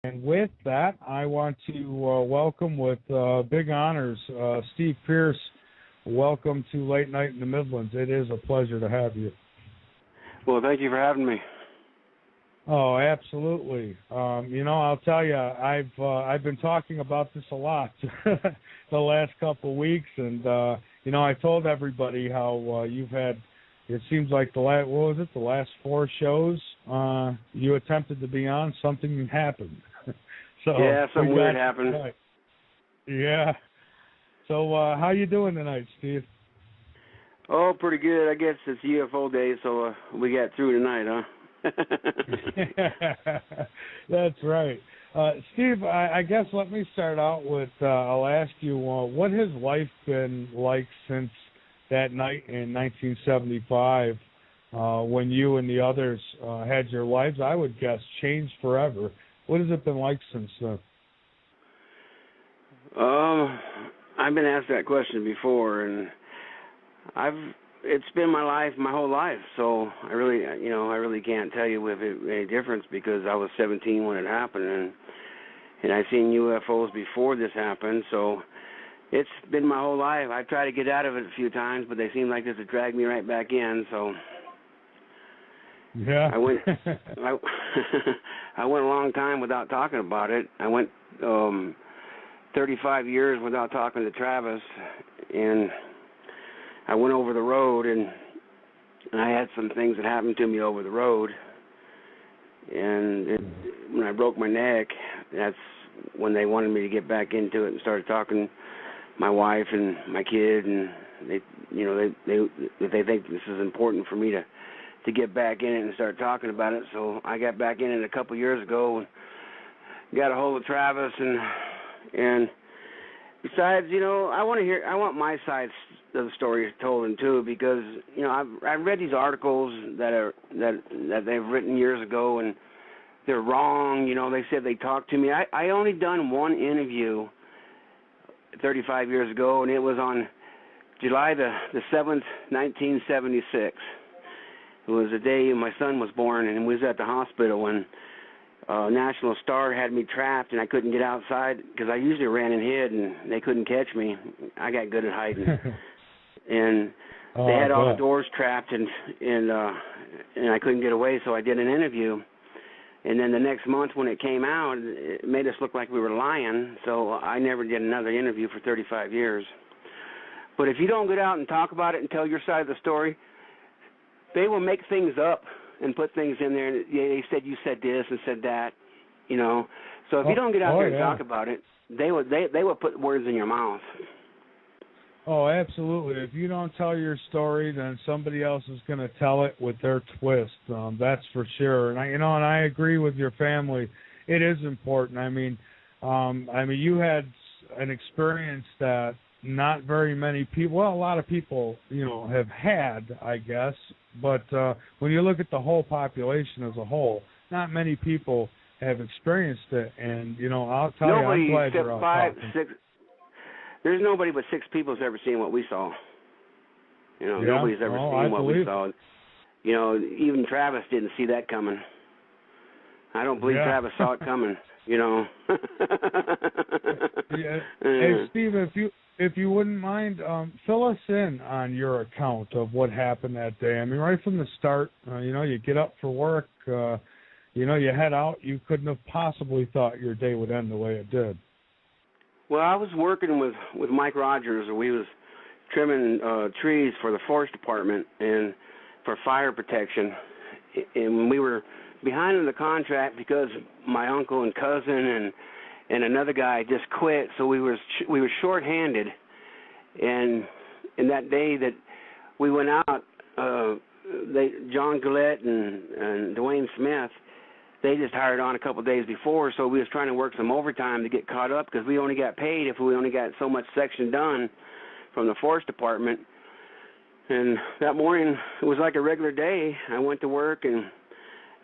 And with that, I want to welcome with big honors Steve Pierce. Welcome to Late Night in the Midlands. It is a pleasure to have you. Well, thank you for having me. Oh, absolutely. I'll tell you, I've been talking about this a lot the last couple of weeks, and I told everybody how you've had. It seems like the last 4 shows you attempted to be on, something happened. So yeah, something weird happened. Tonight. Yeah. So how you doing tonight, Steve? Oh, pretty good. I guess it's UFO day, so we got through tonight, huh? That's right. Steve, I guess let me start out with, I'll ask you, what has life been like since that night in 1975 when you and the others had your lives, I would guess, changed forever? What has it been like since then? I've been asked that question before, and it's been my life, my whole life. So I really can't tell you with any difference because I was 17 when it happened, and I've seen UFOs before this happened. So it's been my whole life. I tried to get out of it a few times, but they seem like this would drag me right back in. So yeah, I went a long time without talking about it. I went 35 years without talking to Travis, and I went over the road, and I had some things that happened to me over the road, and when I broke my neck, that's when they wanted me to get back into it and started talking to my wife and my kid, and they think this is important for me to get back in it and start talking about it. So I got back in it a couple years ago and got a hold of Travis, and besides, I want my side of the story told in too, because I've read these articles that they've written years ago, and they're wrong. They said they talked to me. I only done one interview 35 years ago, and it was on July the 7th, 1976. It was the day my son was born, and we was at the hospital when National Star had me trapped, and I couldn't get outside because I usually ran and hid, and they couldn't catch me. I got good at hiding, and they had all the doors trapped, and I couldn't get away. So I did an interview, and then the next month when it came out, it made us look like we were lying. So I never did another interview for 35 years. But if you don't get out and talk about it and tell your side of the story, they will make things up and put things in there. And they said you said this and said that, So if you don't get out there and talk about it, they will put words in your mouth. Oh, absolutely. If you don't tell your story, then somebody else is going to tell it with their twist. That's for sure. And I agree with your family. It is important. I mean, you had an experience that not very many people, well, a lot of people, have had, I guess. But when you look at the whole population as a whole, not many people have experienced it. And, I'll tell you, I'm glad you're out talking. There's nobody but 6 people who's ever seen what we saw. Nobody's ever seen what we saw. Even Travis didn't see that coming. I don't believe Travis saw it coming, Yeah. Hey, Steve, if you wouldn't mind, fill us in on your account of what happened that day. I mean, right from the start, you get up for work, you head out. You couldn't have possibly thought your day would end the way it did. Well, I was working with Mike Rogers. We was trimming trees for the forest department and for fire protection, and we were behind in the contract because my uncle and cousin and another guy just quit, so we were short-handed. And that day that we went out, John Gillette and Dwayne Smith, they just hired on a couple of days before, so we was trying to work some overtime to get caught up because we only got paid if we only got so much section done from the forest department. And that morning, it was like a regular day. I went to work, and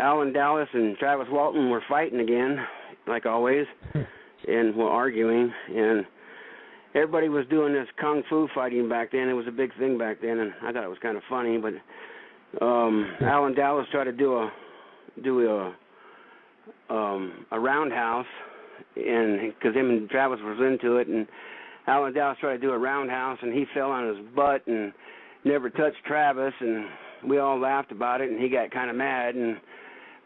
Alan Dallas and Travis Walton were fighting again, like always, and were arguing. And everybody was doing this kung fu fighting back then. It was a big thing back then, and I thought it was kind of funny. But Alan Dallas tried to do a a roundhouse, and because him and Travis was into it, and Alan Dallas tried to do a roundhouse, and he fell on his butt and never touched Travis, and we all laughed about it, and he got kind of mad, and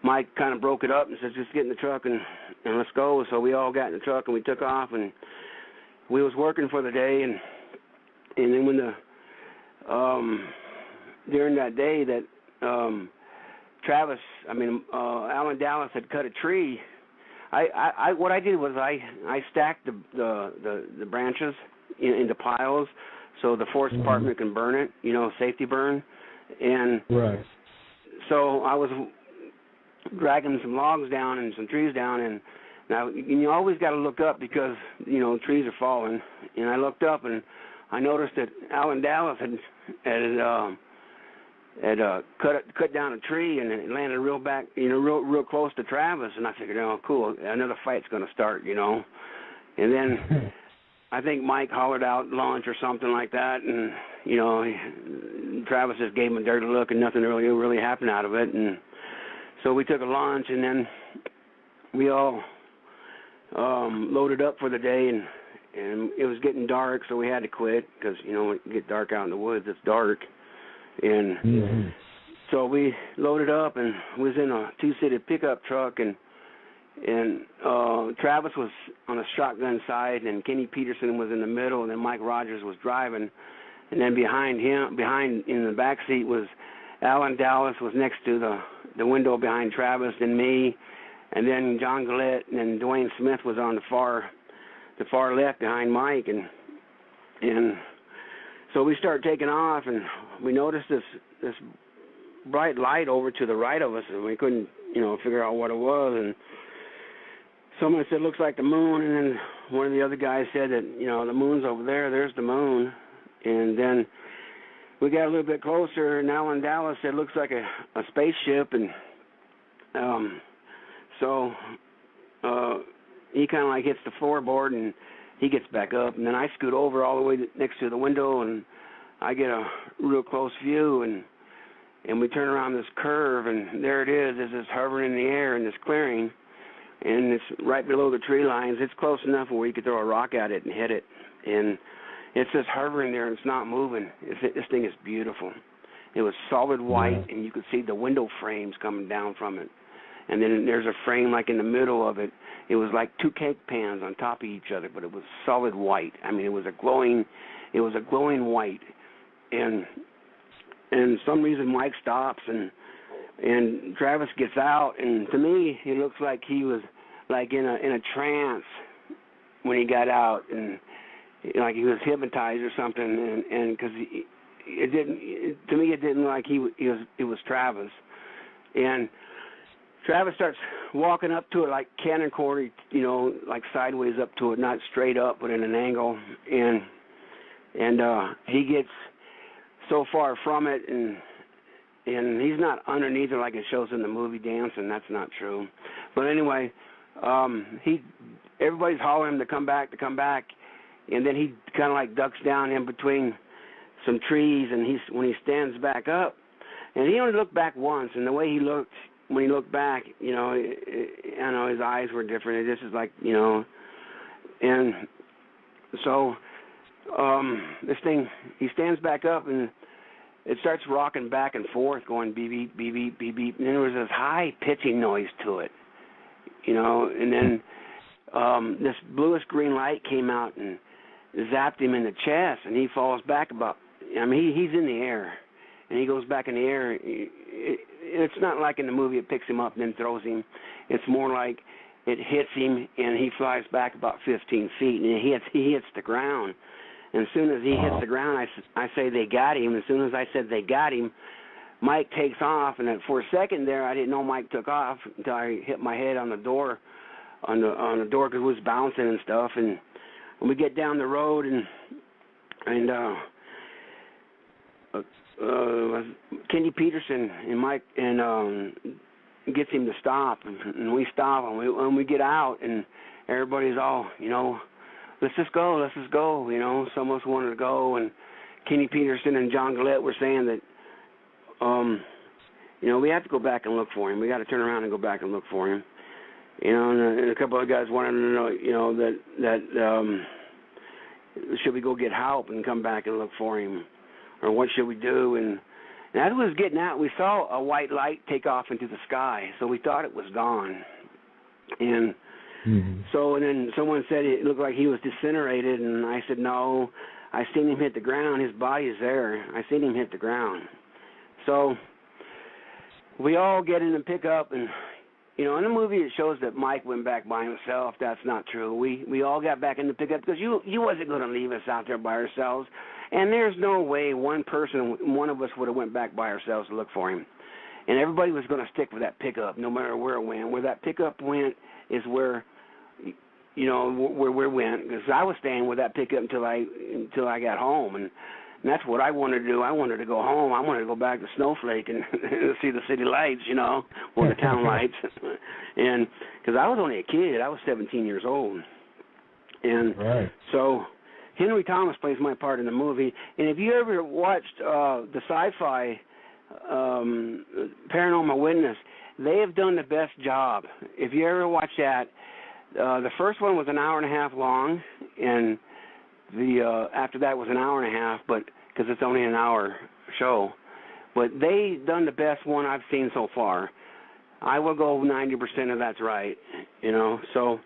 Mike kind of broke it up and said, just get in the truck and let's go. So we all got in the truck and we took off, and we was working for the day, and then when during that day that Alan Dallas had cut a tree. What I did was I stacked the branches into piles so the forest department can burn it, safety burn, and right. So I was dragging some logs down and some trees down, and now you always got to look up because trees are falling, and I looked up and I noticed that Alan Dallas had cut down a tree, and it landed real back, real close to Travis, and I figured, oh, cool, another fight's going to start, and then I think Mike hollered out lunch or something like that, and Travis just gave him a dirty look, and nothing really happened out of it, and so we took a lunch, and then we all loaded up for the day, and it was getting dark, so we had to quit because when it get dark out in the woods, it's dark. And so we loaded up and was in a two-seated pickup truck, and Travis was on a shotgun side, and Kenny Peterson was in the middle, and then Mike Rogers was driving, and then behind in the back seat was Alan Dallas was next to the window behind Travis and me, and then John Gillette and then Dwayne Smith was on the far left behind Mike, and so we started taking off, and we noticed this bright light over to the right of us, and we couldn't, figure out what it was. And someone said, looks like the moon, and then one of the other guys said that, the moon's over there, there's the moon. And then we got a little bit closer, and Alan Dallas said, looks like a spaceship, and so he kind of like hits the floorboard, and he gets back up, and then I scoot over all the way next to the window, and I get a real close view, and we turn around this curve, and there it is. It's just hovering in the air in this clearing, and it's right below the tree lines. It's close enough where you could throw a rock at it and hit it, and it's just hovering there, and it's not moving. This thing is beautiful. It was solid white, and you could see the window frames coming down from it, and then there's a frame like in the middle of it. It was like two cake pans on top of each other, but it was solid white. I mean, it was a glowing white, and some reason Mike stops, and Travis gets out, and to me, it looks like he was like in a trance when he got out, and like he was hypnotized or something, and because it didn't like it was Travis, and Travis starts walking up to it like cannon corner, like sideways up to it, not straight up, but in an angle. And he gets so far from it, and he's not underneath it like it shows in the movie dancing. That's not true. But anyway, everybody's hollering to come back, and then he kind of like ducks down in between some trees, and when he stands back up, and he only looked back once, and the way he looked. When he looked back, I know his eyes were different. This is like, and so this thing, he stands back up, and it starts rocking back and forth, going beep, beep, beep, beep, beep, beep. And then there was this high pitching noise to it, and then this bluish green light came out and zapped him in the chest, and he falls back he's in the air, and he goes back in the air. It's not like in the movie it picks him up and then throws him. It's more like it hits him, and he flies back about 15 feet, and he hits the ground. And as soon as he hits the ground, I say they got him. As soon as I said they got him, Mike takes off, and for a second there, I didn't know Mike took off until I hit my head on the door, on the door because it was bouncing and stuff. And when we get down the road, and Kenny Peterson and Mike and gets him to stop, and we stop, and we get out, and everybody's all, let's just go. Some of us wanted to go, and Kenny Peterson and John Gillette were saying that, we have to go back and look for him. We got to turn around and go back and look for him. You know, and a couple of guys wanted to know, you know, that should we go get help and come back and look for him, or what should we do? And as we was getting out, we saw a white light take off into the sky, so we thought it was gone. And so, and then someone said it looked like he was disintegrated, and I said, no, I seen him hit the ground. His body is there. I seen him hit the ground. So we all get in the pickup, and you know, in the movie it shows that Mike went back by himself. That's not true. We all got back in the pickup because you wasn't going to leave us out there by ourselves, and there's no way one of us would have went back by ourselves to look for him. And everybody was going to stick with that pickup, no matter where it went. Where that pickup went is where, you know, where we went. Because I was staying with that pickup until I got home, and that's what I wanted to do. I wanted to go home. I wanted to go back to Snowflake and see the city lights, you know, or the town lights. And because I was only a kid, I was 17 years old, and so Henry Thomas plays my part in the movie. And if you ever watched the sci-fi Paranormal Witness, they have done the best job. If you ever watch that, the first one was an hour and a half long, and the after that was an hour and a half, but because it's only an hour show. But they done the best one I've seen so far. I will go 90% of that's right, you know. So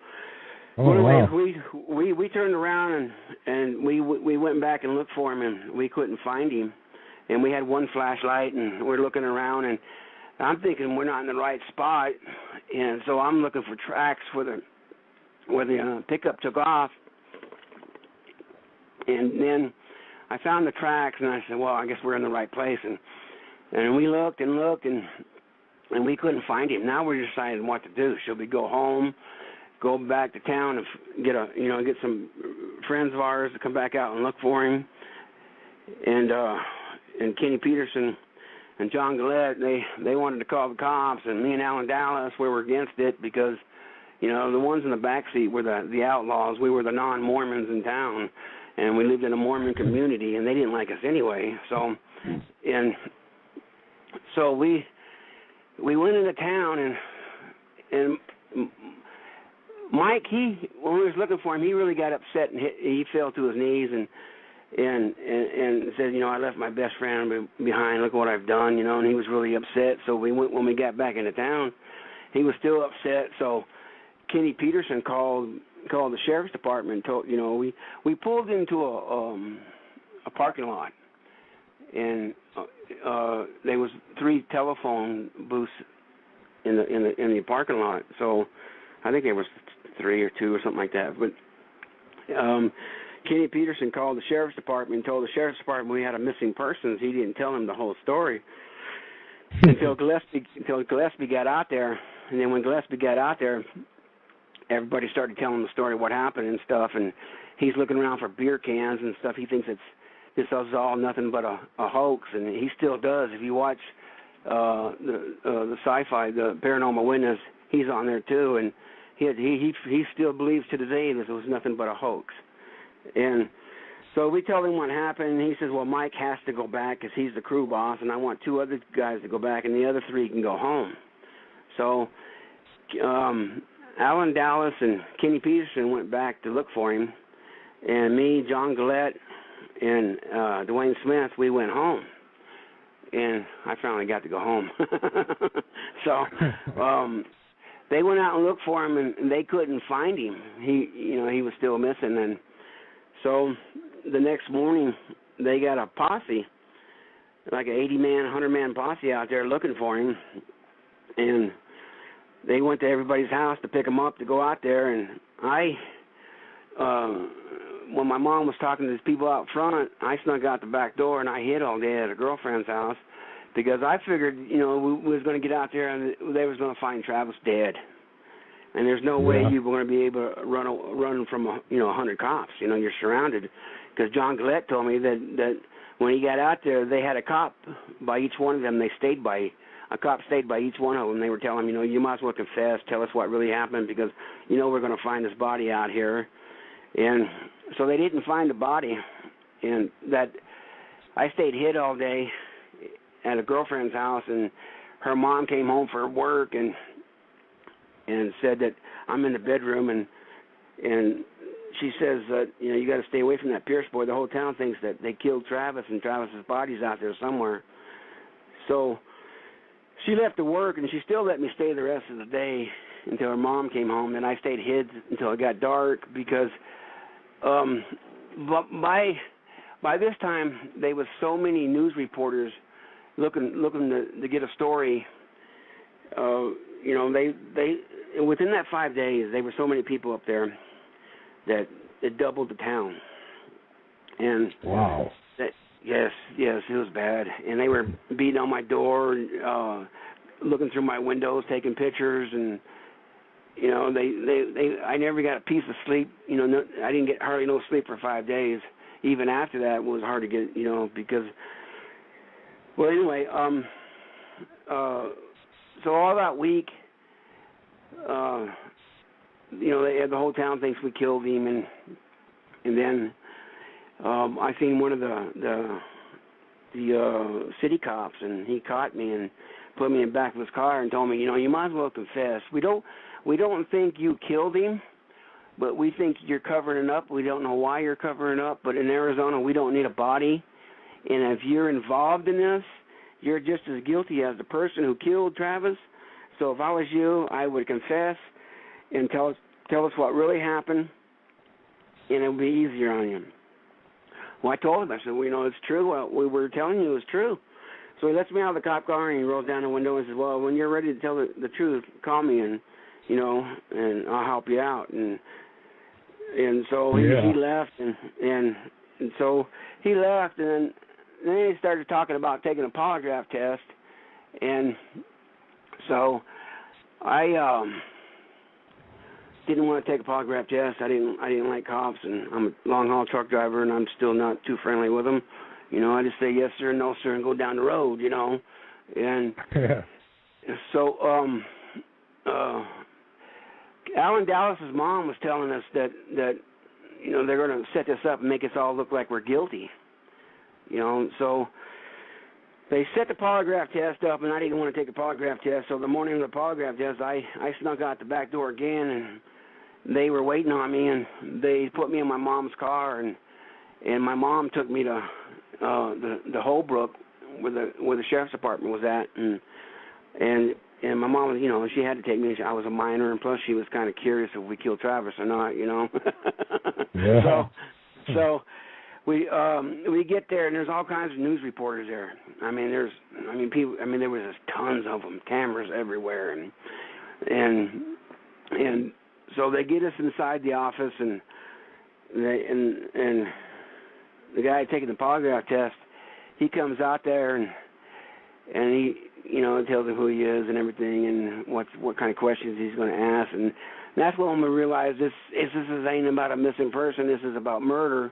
we turned around and we went back and looked for him, and we couldn't find him. And we had one flashlight, and we're looking around, and I'm thinking we're not in the right spot, and so I'm looking for tracks where the pickup took off. And then I found the tracks, and I said, well, I guess we're in the right place. And we looked and looked, and we couldn't find him. Now we're deciding what to do. Should we go home, go back to town, and get some friends of ours to come back out and look for him? And Kenny Peterson and John Gillette, they wanted to call the cops, and me and Alan Dallas, we were against it because, you know, the ones in the back seat were the outlaws. We were the non-Mormons in town, and we lived in a Mormon community, and they didn't like us anyway. So we went into town, and Mike, when we was looking for him, he really got upset, and he fell to his knees and said, you know, I left my best friend behind. Look what I've done, you know. And he was really upset. So when we got back into town, he was still upset. So Kenny Peterson called the sheriff's department. Told, you know, we pulled into a parking lot, and there was 3 telephone booths in the parking lot. So I think there was 3 or 2 or something like that. But Kenny Peterson called the sheriff's department and told the sheriff's department we had a missing persons. He didn't tell them the whole story until Gillespie got out there. And then when Gillespie got out there, everybody started telling the story, what happened and stuff. And he's looking around for beer cans and stuff. He thinks this is all nothing but a hoax, and he still does. If you watch the sci-fi, the Paranormal Witness, he's on there too, and he still believes to today that it was nothing but a hoax. And so we tell him what happened, and he says, well, Mike has to go back because he's the crew boss, and I want 2 other guys to go back, and the other 3 can go home. So Alan Dallas and Kenny Peterson went back to look for him, and me, John Gillette, and Dwayne Smith, we went home. And I finally got to go home. So they went out and looked for him, and they couldn't find him. He was still missing. And so the next morning, they got a posse, like an 80-man, 100-man posse out there looking for him. And they went to everybody's house to pick him up to go out there. And when my mom was talking to these people out front, I snuck out the back door, and I hid all day at a girlfriend's house because I figured, you know, we was going to get out there and they was going to find Travis dead. And there's no way you were going to be able to run from 100 cops. You know, you're surrounded. Because John Gillette told me that when he got out there, they had a cop by each one of them. A cop stayed by each one of them. They were telling him, you know, you might as well confess, tell us what really happened because, you know, we're going to find this body out here. And so they didn't find the body. And that I stayed hid all day at a girlfriend's house, and her mom came home for work, and and said that I'm in the bedroom, and she says that, you know, you got to stay away from that Pierce boy. The whole town thinks that they killed Travis, and Travis's body's out there somewhere. So she left to work, and she still let me stay the rest of the day until her mom came home. Then I stayed hid until it got dark, because by this time there was so many news reporters looking to get a story. You know, they within that 5 days, there were so many people up there that it doubled the town. And wow. Yes, it was bad. And they were beating on my door, looking through my windows, taking pictures, and you know, I never got a piece of sleep. You know, I didn't get hardly no sleep for 5 days. Even after that, it was hard to get, you know, because. Well, anyway, so all that week, you know, the whole town thinks we killed him, and then I seen one of the city cops, and he caught me and put me in the back of his car and told me, you know, you might as well confess. We don't think you killed him, but we think you're covering it up. We don't know why you're covering it up, but in Arizona we don't need a body, and if you're involved in this, you're just as guilty as the person who killed Travis. So if I was you, I would confess and tell us what really happened, and it would be easier on you. Well, I told him, I said, well, you know, it's true. What we were telling you is true. So he lets me out of the cop car, and he rolls down the window and says, well, when you're ready to tell the truth, call me, and, you know, and I'll help you out. And so he left, and so he left, and then he started talking about taking a polygraph test, and so I didn't want to take a polygraph test. I didn't like cops, and I'm a long haul truck driver, and I'm still not too friendly with them. You know, I just say yes sir, no sir, and go down the road. You know, and so Alan Dallas's mom was telling us that you know, they're going to set this up and make us all look like we're guilty. You know, so they set the polygraph test up, and I didn't want to take a polygraph test. So the morning of the polygraph test, I snuck out the back door again, and they were waiting on me, and they put me in my mom's car, and my mom took me to the Holbrook where the sheriff's department was at, and my mom, you know, she had to take me. I was a minor, and plus she was kind of curious if we killed Travis or not, you know. Yeah. So we get there, and there's all kinds of news reporters there. I mean, there was just tons of them, cameras everywhere, and so they get us inside the office, and the guy taking the polygraph test, he comes out there, and he, you know, tells him who he is and everything, and what kind of questions he's going to ask, and that's when we realized this ain't about a missing person. This is about murder.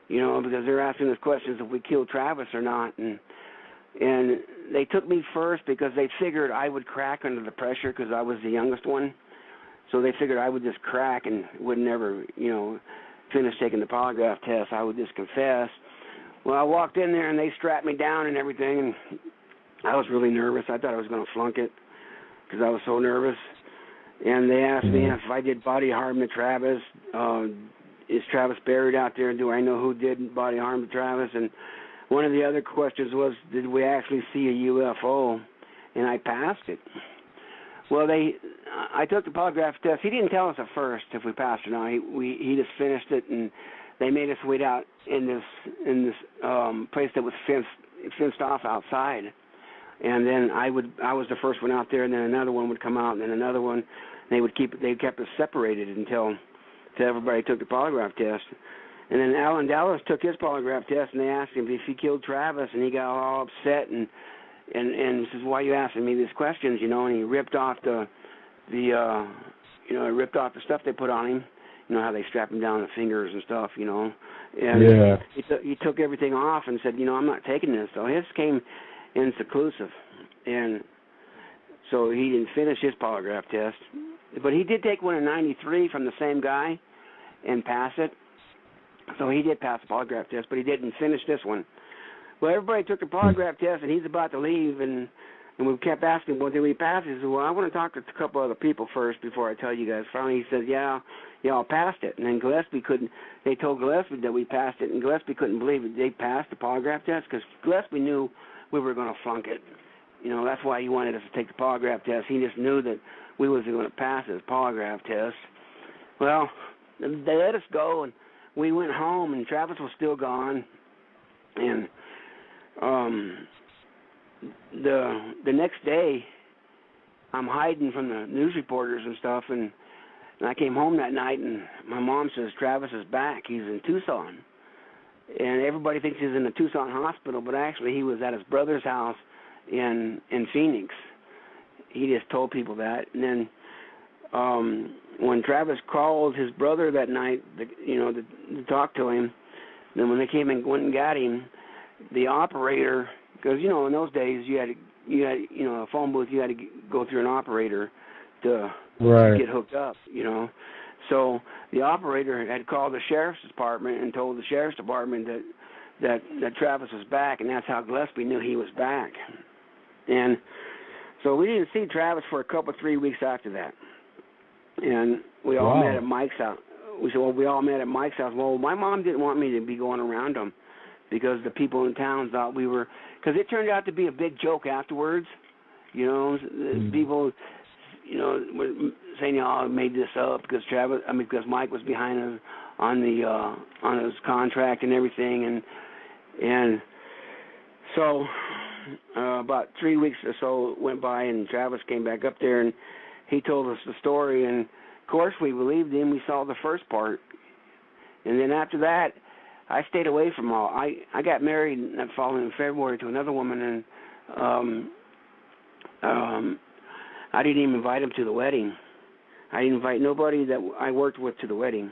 You know, because they're asking us questions if we killed Travis or not, and they took me first because they figured I would crack under the pressure because I was the youngest one, so they figured I would just crack and would never, you know, finish taking the polygraph test. I would just confess. Well, I walked in there and they strapped me down and everything, and I was really nervous. I thought I was going to flunk it because I was so nervous, and they asked me if I did body harm to Travis. Is Travis buried out there? Do I know who did body harm to Travis? And one of the other questions was, did we actually see a UFO? And I passed it. Well, I took the polygraph test. He didn't tell us at first if we passed or not. He just finished it, and they made us wait out in this place that was fenced off outside. And then I was the first one out there, and then another one would come out, and then another one. They kept us separated until everybody took the polygraph test. And then Alan Dallas took his polygraph test, and they asked him if he killed Travis, and he got all upset and says, "Why are you asking me these questions?" You know, and he ripped off the stuff they put on him. You know how they strap him down the fingers and stuff. You know, and he took everything off and said, "You know, I'm not taking this." So his came inconclusive, and so he didn't finish his polygraph test. But he did take one in '93 from the same guy and pass it. So he did pass the polygraph test, but he didn't finish this one. Well, everybody took the polygraph test, and he's about to leave, and And we kept asking, well, did we pass it? He said, well, I want to talk to a couple other people first before I tell you guys. Finally, he said, yeah, I passed it. And then Gillespie they told Gillespie that we passed it, and Gillespie couldn't believe it. They passed the polygraph test because Gillespie knew we were going to flunk it. You know, that's why he wanted us to take the polygraph test. He just knew that we was going to pass his polygraph test. Well, they let us go, and we went home, and Travis was still gone. And the next day, I'm hiding from the news reporters and stuff, and I came home that night, and my mom says, Travis is back. He's in Tucson. And everybody thinks he's in the Tucson hospital, but actually he was at his brother's house in Phoenix. He just told people that. And then when Travis called his brother that night, to talk to him, then when they came and went and got him, the operator, because in those days you had a phone booth, you had to go through an operator to get hooked up, So the operator had called the sheriff's department and told the sheriff's department that Travis was back, and that's how Gillespie knew he was back. And so we didn't see Travis for 3 weeks after that. And we all met at Mike's house. We all met at Mike's house. Well, my mom didn't want me to be going around him because the people in town thought we were, because it turned out to be a big joke afterwards. People, were saying, I made this up because because Mike was behind us on his contract and everything. And so about 3 weeks or so went by, and Travis came back up there, and he told us the story, and of course we believed him. We saw the first part, and then after that, I stayed away from all. I got married that following February to another woman, and I didn't even invite him to the wedding. I didn't invite nobody that I worked with to the wedding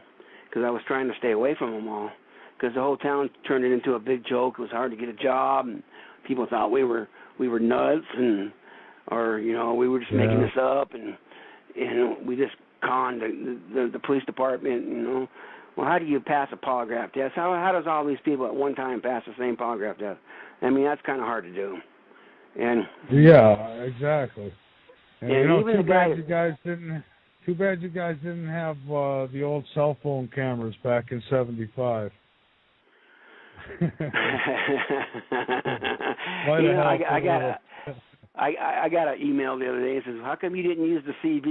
because I was trying to stay away from them all, because the whole town turned it into a big joke. It was hard to get a job, and people thought we were nuts, or we were just making this up, and we just conned the police department. Well, how do you pass a polygraph test? How does all these people at one time pass the same polygraph test? I mean, that's kind of hard to do. And yeah, exactly. And even too bad you guys didn't have the old cell phone cameras back in '75. I got an email the other day that says, how come you didn't use the CB?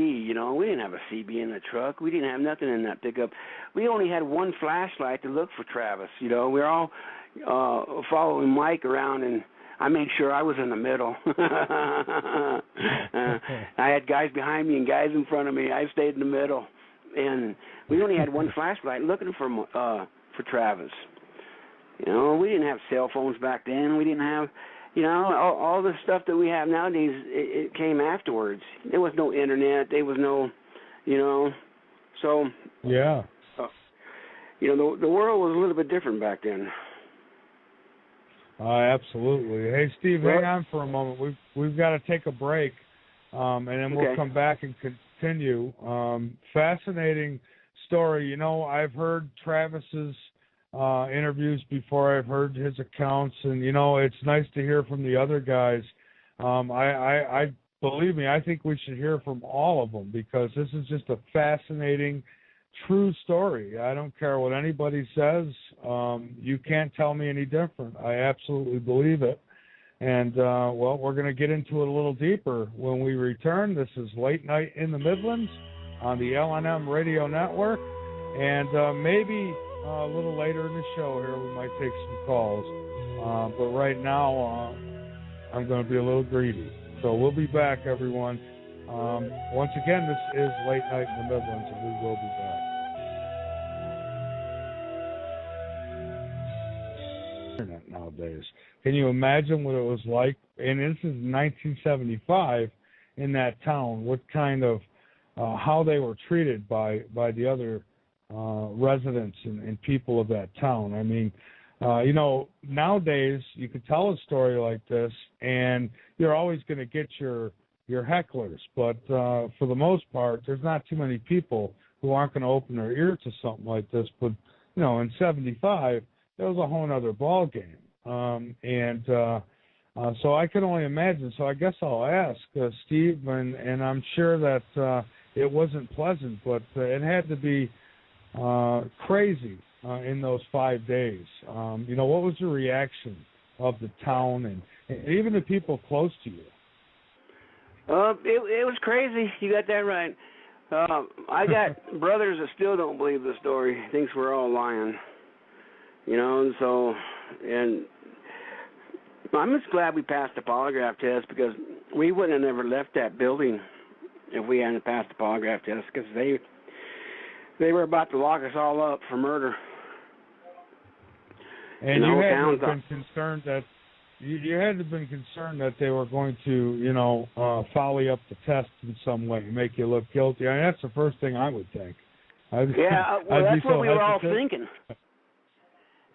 We didn't have a CB in the truck. We didn't have nothing in that pickup. We only had one flashlight to look for Travis. We were all following Mike around, and I made sure I was in the middle. I had guys behind me and guys in front of me. I stayed in the middle. And we only had one flashlight looking for Travis. We didn't have cell phones back then. We didn't have... all the stuff that we have nowadays, it came afterwards. There was no internet. There was no, so. Yeah. The world was a little bit different back then. Absolutely. Hey, Steve, hang on for a moment. We've got to take a break, and then we'll come back and continue. Fascinating story. I've heard Travis's interviews before. I've heard his accounts, and it's nice to hear from the other guys. I believe me, I think we should hear from all of them, because this is just a fascinating, true story. I don't care what anybody says. You can't tell me any different. I absolutely believe it. And we're going to get into it a little deeper when we return. This is Late Night in the Midlands on the LNM Radio Network, and maybe a little later in the show here, we might take some calls. But right now, I'm going to be a little greedy. So we'll be back, everyone. Once again, this is Late Night in the Midlands, and we will be back. Internet nowadays. Can you imagine what it was like? And this is 1975 in that town. What kind of, how they were treated by the other residents and people of that town. I mean, nowadays you could tell a story like this, and you're always going to get your hecklers. But for the most part, there's not too many people who aren't going to open their ear to something like this. But in '75, it was a whole other ball game. So I can only imagine. So I guess I'll ask Steve, and I'm sure that it wasn't pleasant, but it had to be crazy in those 5 days. What was the reaction of the town and even the people close to you? It was crazy. You got that right. I got brothers that still don't believe the story. Thinks we're all lying. And I'm just glad we passed the polygraph test, because we wouldn't have never left that building if we hadn't passed the polygraph test, because they were about to lock us all up for murder. And you had to have been concerned that you had to have been concerned that they were going to, folly up the test in some way, make you look guilty. I mean, that's the first thing I would think. That's what we were all thinking.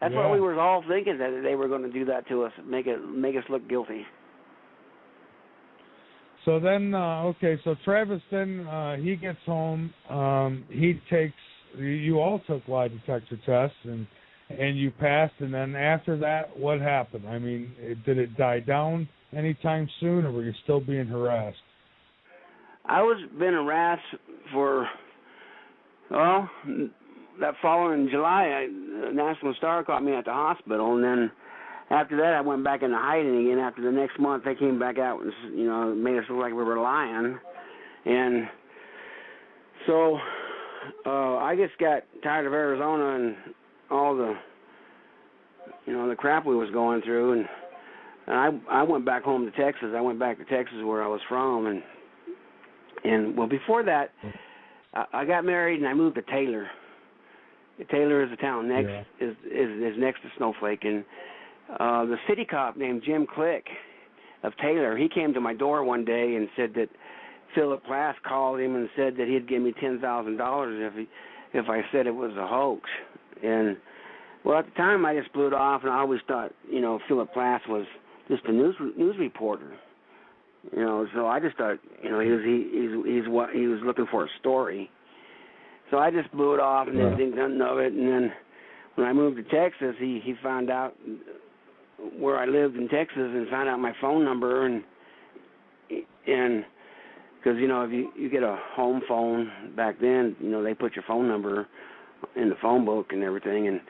That's what we were all thinking, that they were going to do that to us, make us look guilty. So then, so Travis then he gets home. You all took lie detector tests, and you passed. And then after that, what happened? I mean, did it die down anytime soon, or were you still being harassed? I was being harassed for, that following July, National Star caught me at the hospital, and then after that I went back into hiding again. After the next month, they came back out and, made us look like we were lying. And so I just got tired of Arizona and all the, the crap we was going through, and I went back home to Texas. I went back to Texas where I was from, and before that, I got married and I moved to Taylor. Taylor is a town next is next to Snowflake, and the city cop named Jim Click of Taylor, he came to my door one day and said that Philip Plass called him and said that he'd give me $10,000 if I said it was a hoax. And at the time I just blew it off, and I always thought Philip Plass was just a news reporter. So I just thought he was looking for a story. So I just blew it off and didn't think nothing of it. And then when I moved to Texas, he found out where I lived in Texas and found out my phone number, and because if you get a home phone back then, they put your phone number in the phone book and everything, and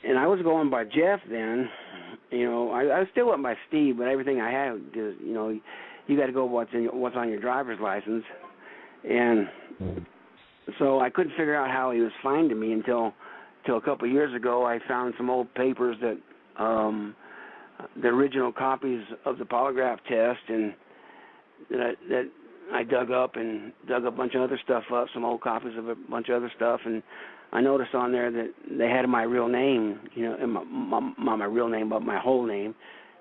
and I was going by Jeff then. I still went by Steve, but everything I had is you got to go what's on your driver's license, and so I couldn't figure out how he was finding me until a couple of years ago. I found some old papers that the original copies of the polygraph test, and that I dug up a bunch of other stuff up, some old copies of a bunch of other stuff, and I noticed on there that they had my real name, and not my real name, but my whole name.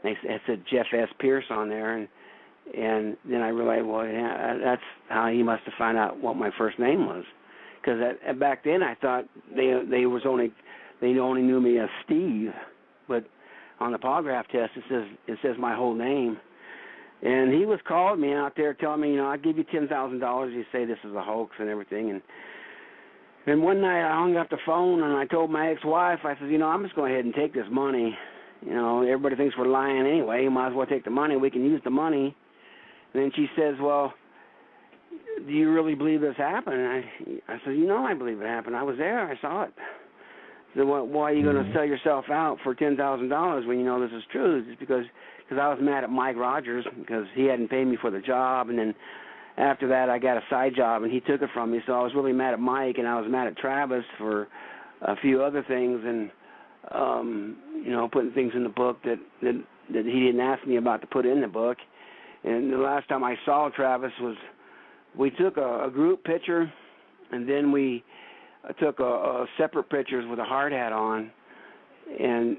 It said Jeff S. Pierce on there, and then I realized, that's how he must have found out what my first name was, because back then I thought they only knew me as Steve, but on the polygraph test it says my whole name. And he was calling me out there telling me, I'll give you $10,000. You say this is a hoax and everything. And one night I hung up the phone and I told my ex-wife, I said, I'm just going ahead and take this money. Everybody thinks we're lying anyway. You might as well take the money. We can use the money. And then she says, well, do you really believe this happened? And I said, I believe it happened. I was there. I saw it. I said, well, why are you going to sell yourself out for $10,000 when you know this is true? It's because I was mad at Mike Rogers because he hadn't paid me for the job, and then after that I got a side job and he took it from me. So I was really mad at Mike, and I was mad at Travis for a few other things, and putting things in the book that he didn't ask me about to put in the book. And the last time I saw Travis was we took a group picture, and then we took a separate pictures with a hard hat on, and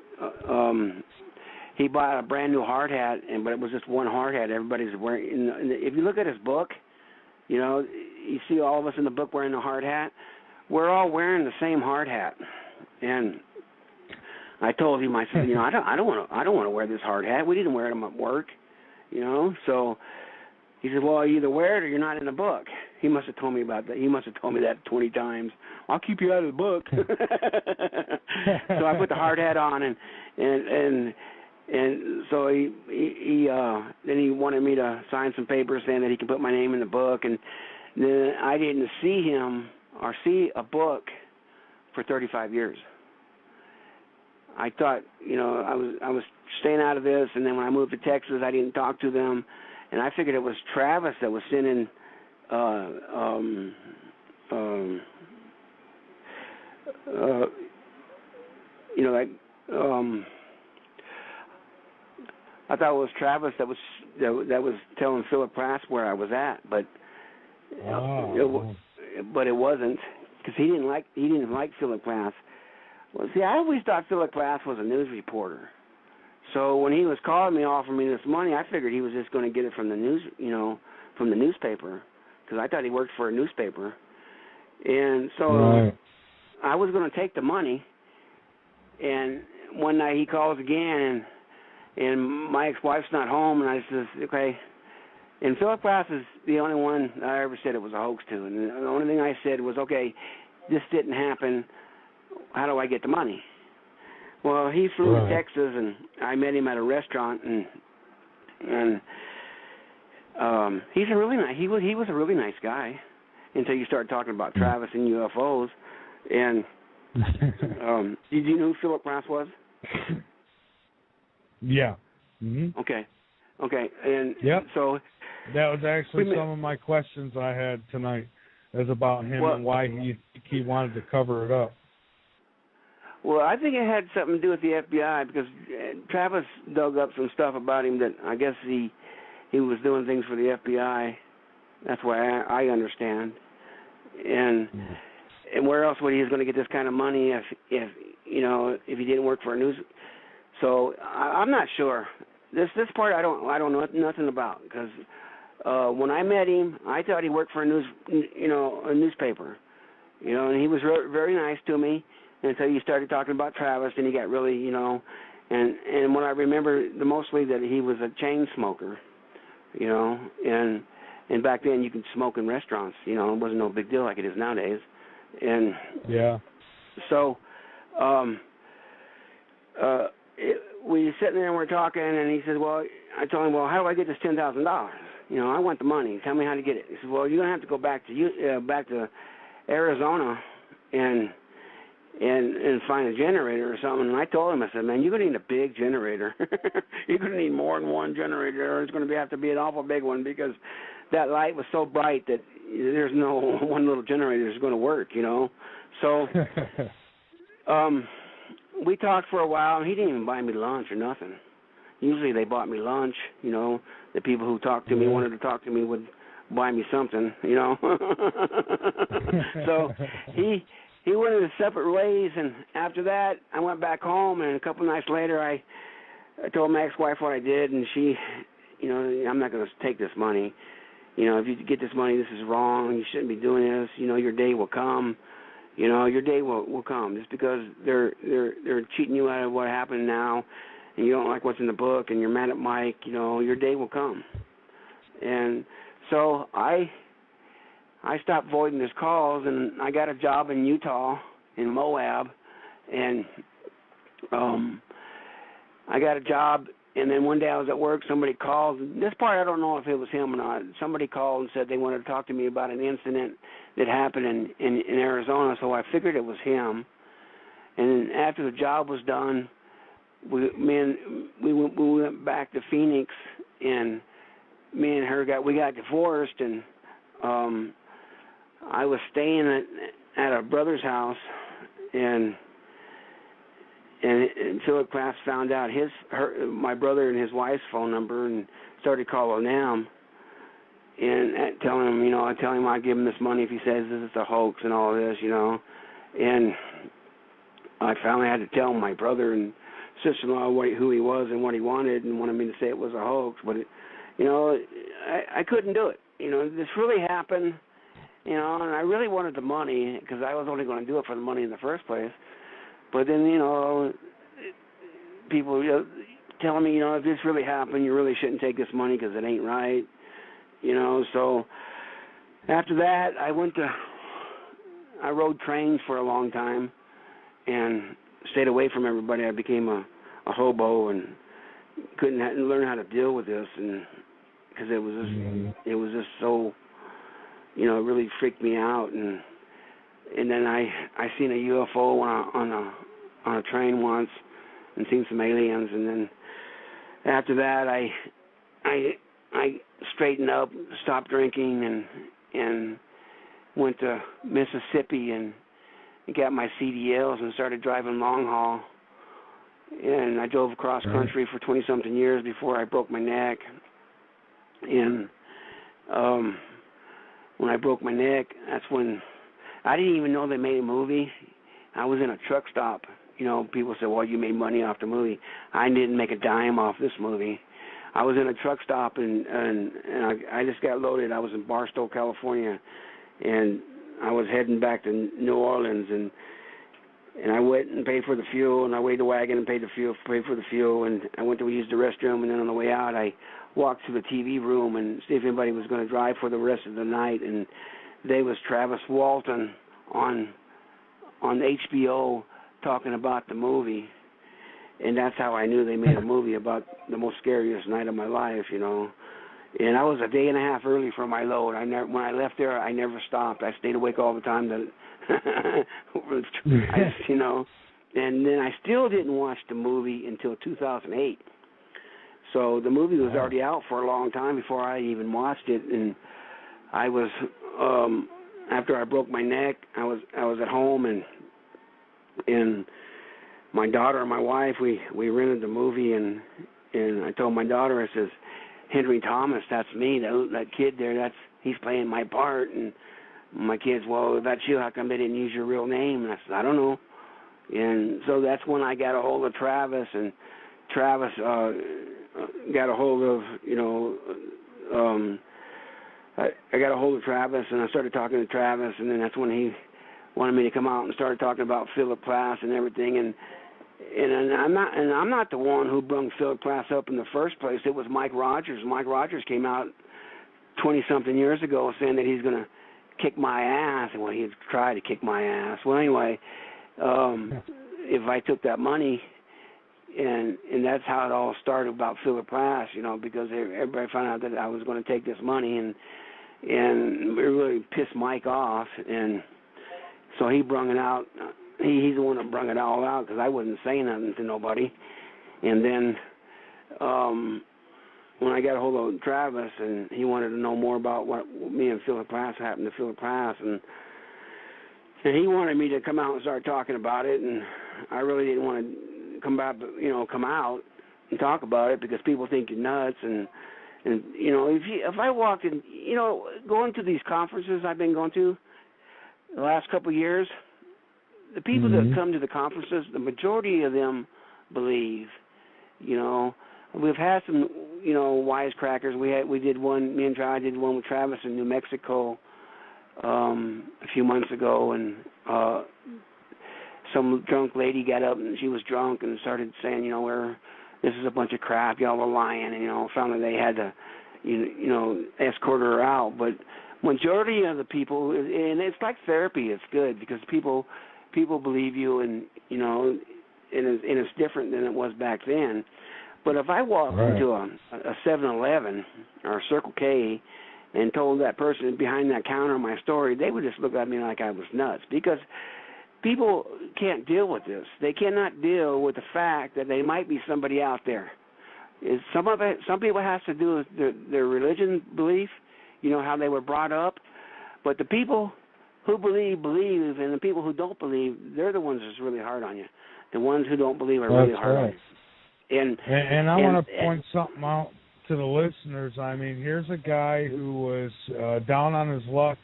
he bought a brand new hard hat, but it was just one hard hat. Everybody's wearing. If you look at his book, you see all of us in the book wearing a hard hat. We're all wearing the same hard hat, and I told him, I said, I don't want to wear this hard hat. We didn't wear them at work, So he said, well, you either wear it or you're not in the book. He must have told me about that. He must have told me that 20 times. I'll keep you out of the book. So I put the hard hat on, and And so then he wanted me to sign some papers saying that he could put my name in the book, and then I didn't see him or see a book for 35 years. I thought, I was staying out of this, and then when I moved to Texas, I didn't talk to them, and I figured it was Travis that was sending I thought it was Travis that was telling Philip Prass where I was at, but it wasn't, because he didn't like Philip Prass. Well, see, I always thought Philip Prass was a news reporter. So when he was calling me, offering me this money, I figured he was just going to get it from the news, from the newspaper, because I thought he worked for a newspaper. And so I was going to take the money, and one night he calls again, and my ex-wife's not home, and I says, okay. And Philip Prass is the only one I ever said it was a hoax to. And the only thing I said was, okay, this didn't happen. How do I get the money? Well, he flew to Texas, and I met him at a restaurant, and he's a really nice. He was a really nice guy until you start talking about Travis and UFOs. And did you know who Philip Prass was? Yeah. Mm-hmm. Okay. And so that was actually some of my questions I had tonight, is about him and why he wanted to cover it up. Well, I think it had something to do with the FBI, because Travis dug up some stuff about him that I guess he was doing things for the FBI. That's why I understand. And where else would he was going to get this kind of money if he didn't work for a news? So I'm not sure. This part I don't know nothing about, because when I met him, I thought he worked for a newspaper, and he was very nice to me until you started talking about Travis, and he got really, and what I remember mostly that he was a chain smoker, and back then you could smoke in restaurants, it wasn't no big deal like it is nowadays, and so we were sitting there and we're talking, and he said, well, I told him, well, how do I get this $10,000? I want the money. Tell me how to get it. He said, well, you're gonna have to go back to Arizona and find a generator or something. And I told him, I said, man, you're gonna need a big generator. You're gonna need more than one generator, or it's gonna have to be an awful big one, because that light was so bright that there's no one little generator that's gonna work, So we talked for a while, and he didn't even buy me lunch or nothing. Usually they bought me lunch, the people who talked to me, wanted to talk to me, would buy me something, So he went in separate ways, and after that, I went back home, and a couple of nights later, I told my ex-wife what I did, and she, I'm not going to take this money. If you get this money, this is wrong. You shouldn't be doing this. Your day will come. Your day will come. Just because they're cheating you out of what happened now, and you don't like what's in the book, and you're mad at Mike, your day will come. And so I stopped voiding his calls, and I got a job in Utah, in Moab, and I got a job, and then one day I was at work, somebody called. This part I don't know if it was him or not. Somebody called and said they wanted to talk to me about an incident that happened in Arizona, so I figured it was him. And after the job was done, we went back to Phoenix, and me and her got divorced, and I was staying at a brother's house, and Philip Prass found out my brother and his wife's phone number, and started calling them, and telling him, I tell him I'd give him this money if he says this is a hoax and all this, and I finally had to tell my brother and sister-in-law who he was and what he wanted, and wanted me to say it was a hoax, but I couldn't do it. This really happened, and I really wanted the money, because I was only going to do it for the money in the first place. But then, people telling me, if this really happened, you really shouldn't take this money because it ain't right. So after that, I rode trains for a long time and stayed away from everybody. I became a hobo and couldn't learn how to deal with this, and because it was just so, it really freaked me out. And then I seen a UFO on a train once, and seen some aliens. And then after that, I straightened up, stopped drinking, and went to Mississippi and got my CDLs and started driving long haul. And I drove across country for 20-something years before I broke my neck. And when I broke my neck, that's when I didn't even know they made a movie. I was in a truck stop. People said, well, you made money off the movie. I didn't make a dime off this movie. I was in a truck stop, and I just got loaded. I was in Barstow, California, and I was heading back to New Orleans, and I went and paid for the fuel, and I weighed the wagon and paid for the fuel, and I went to use the restroom, and then on the way out, I walked to the TV room and see if anybody was going to drive for the rest of the night, and there was Travis Walton on HBO talking about the movie, and that's how I knew they made a movie about the most scariest night of my life, And I was a day and a half early for my load. When I left there, I never stopped. I stayed awake all the time. And then I still didn't watch the movie until 2008. So the movie was already out for a long time before I even watched it. And I was after I broke my neck, I was at home, and my daughter and my wife, we rented the movie, and I told my daughter, I says, Henry Thomas, that's me, that kid there, he's playing my part. And my kids, well, if that's you, how come they didn't use your real name? And I said, I don't know. And so that's when I got a hold of Travis, and Travis got a hold of, I got a hold of Travis, and I started talking to Travis, and then that's when he wanted me to come out and started talking about Philip Plass and everything. And I'm not the one who brung Philip Plass up in the first place. It was Mike Rogers. Mike Rogers came out 20-something years ago saying that he's going to kick my ass. Well, he had tried to kick my ass. Well, anyway, if I took that money, and that's how it all started about Philip Plass, because everybody found out that I was going to take this money, and it really pissed Mike off, and so he brung it out. He's the one that brung it all out, because I wasn't saying nothing to nobody. And then when I got a hold of Travis, and he wanted to know more about what me and Philip Plass happened to Philip Plass, and he wanted me to come out and start talking about it, and I really didn't want to come out and talk about it, because people think you're nuts. And if I walked in, going to these conferences I've been going to the last couple of years, the people that come to the conferences, the majority of them believe. We've had some, wisecrackers. We did one. Me and I did one with Travis in New Mexico a few months ago, and some drunk lady got up, and she was drunk and started saying, this is a bunch of crap. Y'all are lying, and finally they had to, escort her out. But majority of the people, and it's like therapy. It's good because people believe you, and and it's different than it was back then. But if I walked into a 7-Eleven or a Circle K and told that person behind that counter my story, they would just look at me like I was nuts, because people can't deal with this. They cannot deal with the fact that there might be somebody out there. Some people has to do with their religion belief, how they were brought up. But the people who believe, and the people who don't believe, they're the ones that's really hard on you. The ones who don't believe are really hard on you. And I want to point something out to the listeners. I mean, here's a guy who was down on his luck,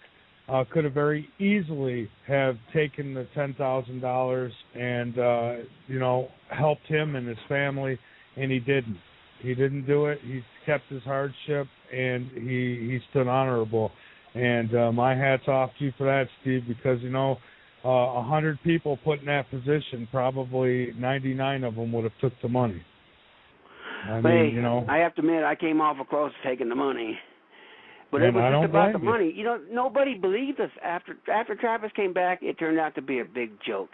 could have very easily have taken the $10,000 and, helped him and his family, and he didn't. He didn't do it. He kept his hardship, and he stood honorable. And my hat's off to you for that, Steve, because, 100 people put in that position, probably 99 of them would have took the money. I have to admit, I came awful close to taking the money. But it was just about the money. Nobody believed us. After Travis came back, it turned out to be a big joke.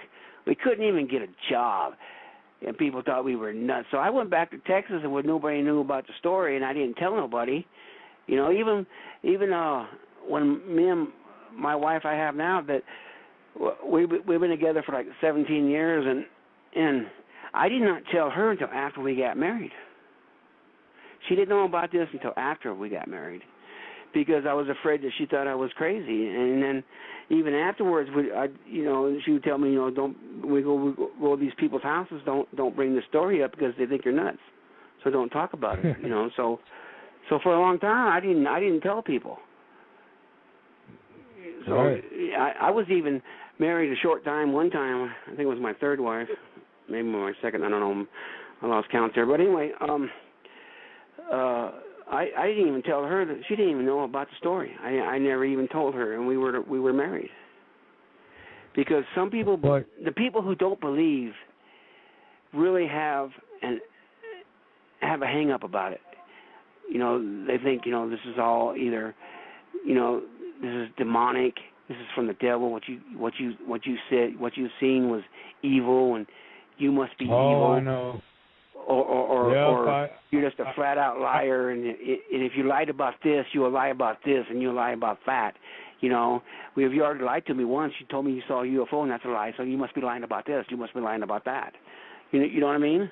We couldn't even get a job. and people thought we were nuts. So I went back to Texas, and when nobody knew about the story, and I didn't tell nobody. You know, even when me and my wife I have now, that we've been together for like 17 years, and I did not tell her until after we got married. She didn't know about this until after we got married, because I was afraid that she thought I was crazy. And then even afterwards, she would tell me, don't we go to these people's houses, don't bring the story up because they think you're nuts. So don't talk about it. So for a long time I didn't tell people. So right. I was even married a short time. One time, I think it was my third wife, maybe my second. I don't know. I lost count there. But anyway, I didn't even tell her that. She didn't even know about the story. I never even told her, and we were married. Because some people, the people who don't believe, really have a hang up about it. They think this is all either, this is demonic. This is from the devil. What you said, what you've seen was evil, and you must be evil. Oh, I know. Or you're just a flat out liar, and if you lied about this, you'll lie about this, and you'll lie about that. You already lied to me once. You told me you saw a UFO, and that's a lie. So you must be lying about this. You must be lying about that. You know what I mean?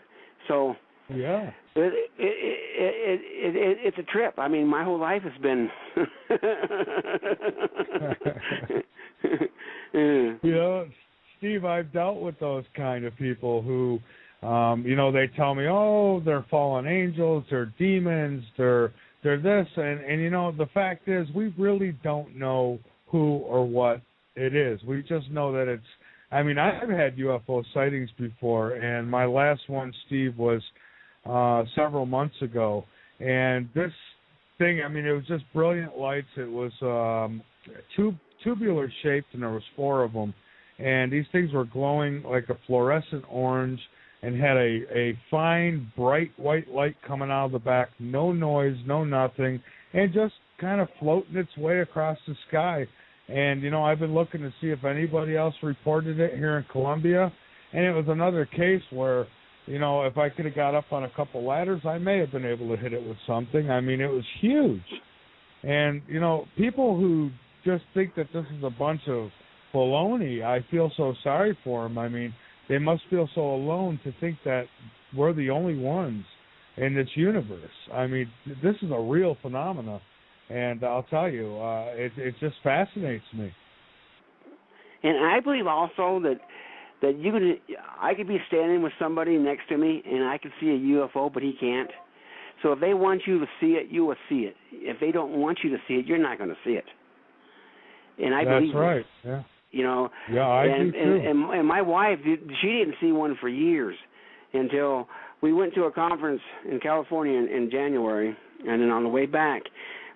So yeah, it's a trip. I mean, my whole life has been. Steve, I've dealt with those kind of people who. They tell me, oh, they're fallen angels, they're demons, they're this, and the fact is, we really don't know who or what it is. We just know that it's. I mean, I've had UFO sightings before, and my last one, Steve, was several months ago, and this thing, I mean, it was just brilliant lights. It was tubular shaped, and there was 4 of them, and these things were glowing like a fluorescent orange. And had a fine, bright white light coming out of the back, no noise, no nothing, and just kind of floating its way across the sky. And, I've been looking to see if anybody else reported it here in Columbia, and it was another case where, if I could have got up on a couple ladders, I may have been able to hit it with something. I mean, it was huge. And, people who just think that this is a bunch of baloney, I feel so sorry for them. I mean, they must feel so alone to think that we're the only ones in this universe. I mean, this is a real phenomena, and I'll tell you, it just fascinates me. And I believe also that I could be standing with somebody next to me, and I could see a UFO, but he can't. So if they want you to see it, you will see it. If they don't want you to see it, you're not going to see it. And I believe that's right. This. Yeah. Yeah, I do too. And my wife, she didn't see one for years until we went to a conference in California in January, and then on the way back,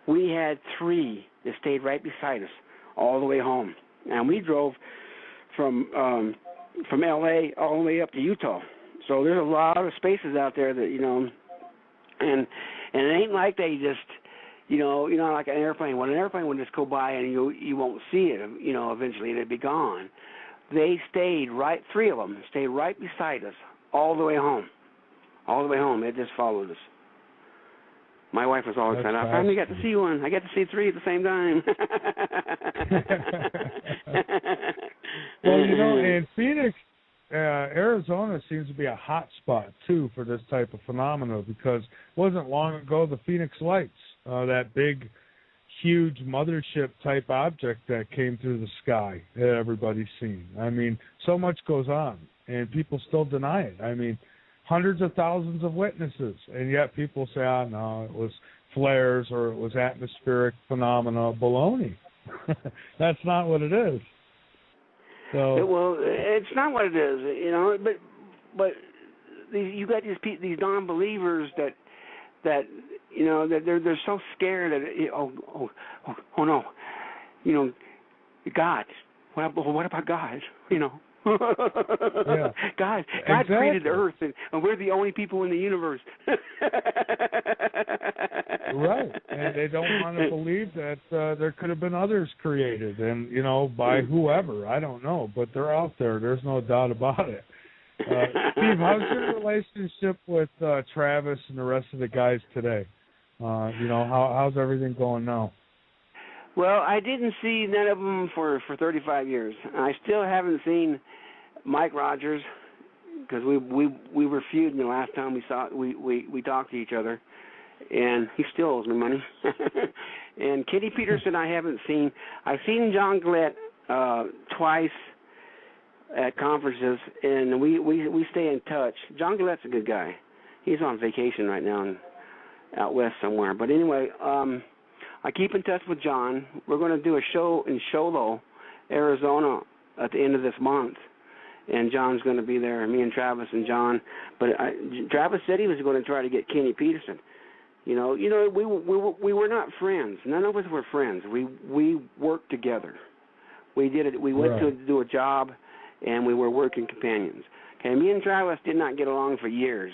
we had 3 that stayed right beside us all the way home, and we drove from L.A. all the way up to Utah. So there's a lot of spaces out there that and it ain't like they just. Like an airplane. When an airplane would just go by and you won't see it, eventually it'd be gone. They stayed 3 of them stayed right beside us all the way home. All the way home. It just followed us. My wife was always saying, I finally got to see one. I got to see 3 at the same time. Well, in Phoenix, Arizona seems to be a hot spot, too, for this type of phenomena, because it wasn't long ago the Phoenix Lights, that big, huge mothership-type object that came through the sky that everybody's seen. I mean, so much goes on, and people still deny it. I mean, hundreds of thousands of witnesses, and yet people say, no, it was flares or it was atmospheric phenomena. Baloney. That's not what it is. So, well, it's not what it is, but you got these non-believers that they're so scared that oh no, God. What about God? Yeah. God Exactly. created the earth, and we're the only people in the universe. Right, and they don't want to believe that there could have been others created, and by whoever, I don't know, but they're out there. There's no doubt about it. Steve, how's your relationship with Travis and the rest of the guys today? How's everything going now? Well, I didn't see none of them for 35 years. I still haven't seen Mike Rogers because we were feuding the last time we talked to each other, and he still owes me money. And Kitty Peterson I haven't seen. I've seen John Gillette twice at conferences, and we stay in touch. John Gillette's a good guy. He's on vacation right now out west somewhere. But anyway, I keep in touch with John. We're going to do a show in Sholo, Arizona at the end of this month. And John's going to be there, me and Travis and John. But Travis said he was going to try to get Kenny Peterson. We were not friends. None of us were friends. We worked together. We did it. We went to do a job, and we were working companions. Okay, me and Travis did not get along for years.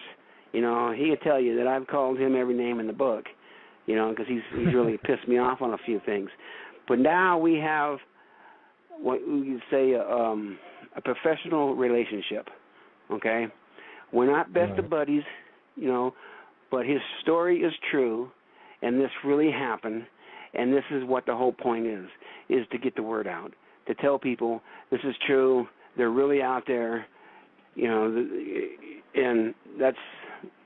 He would tell you that I've called him every name in the book, because he's really pissed me off on a few things. But now we have what you say a professional relationship. Okay, we're not best of buddies, but his story is true, and this really happened, and this is what the whole point is to get the word out, to tell people this is true. They're really out there, and that's,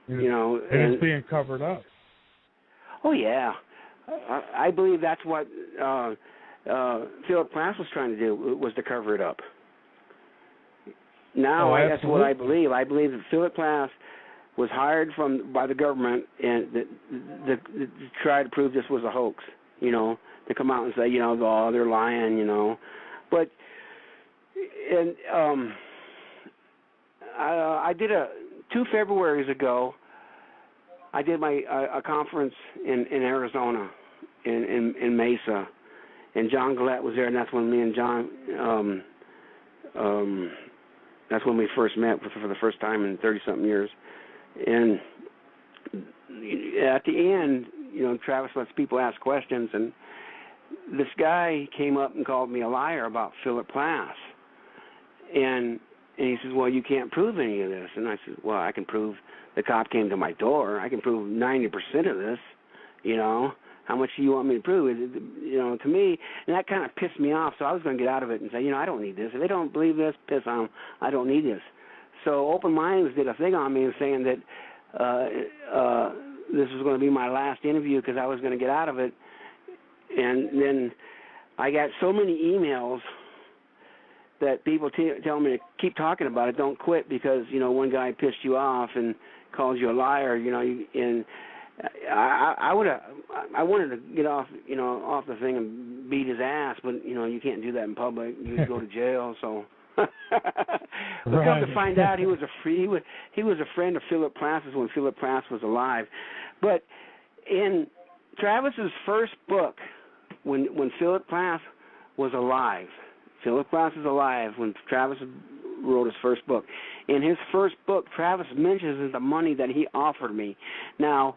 and it's being covered up. Oh, yeah. I believe that's what Philip Plass was trying to do, was to cover it up. Now, that's what I believe. I believe that Philip Plass was hired by the government and to try to prove this was a hoax, to come out and say, they're lying, But, and I did 2 Februaries ago, I did a conference in Arizona, in Mesa, and John Gillette was there, and that's when me and John, that's when we first met for the first time in 30-something years. And at the end, Travis lets people ask questions, and this guy came up and called me a liar about Philip Plass. And he says, well, you can't prove any of this. And I said, well, I can prove the cop came to my door. I can prove 90% of this, How much do you want me to prove? To me, and that kind of pissed me off, so I was going to get out of it and say, I don't need this. If they don't believe this, piss on them. I don't need this. So Open Minds did a thing on me and saying that this was going to be my last interview because I was going to get out of it. And then I got so many emails that people tell me to keep talking about it, don't quit because, one guy pissed you off and calls you a liar, and I wanted to get off, off the thing and beat his ass, but, you can't do that in public. You'd go to jail, so... But come to find out, he was a friend of Philip Plass's when Philip Plass was alive. But in Travis's first book, when Philip Plass was alive, Philip Plass is alive when Travis wrote his first book. In his first book, Travis mentions the money that he offered me. Now,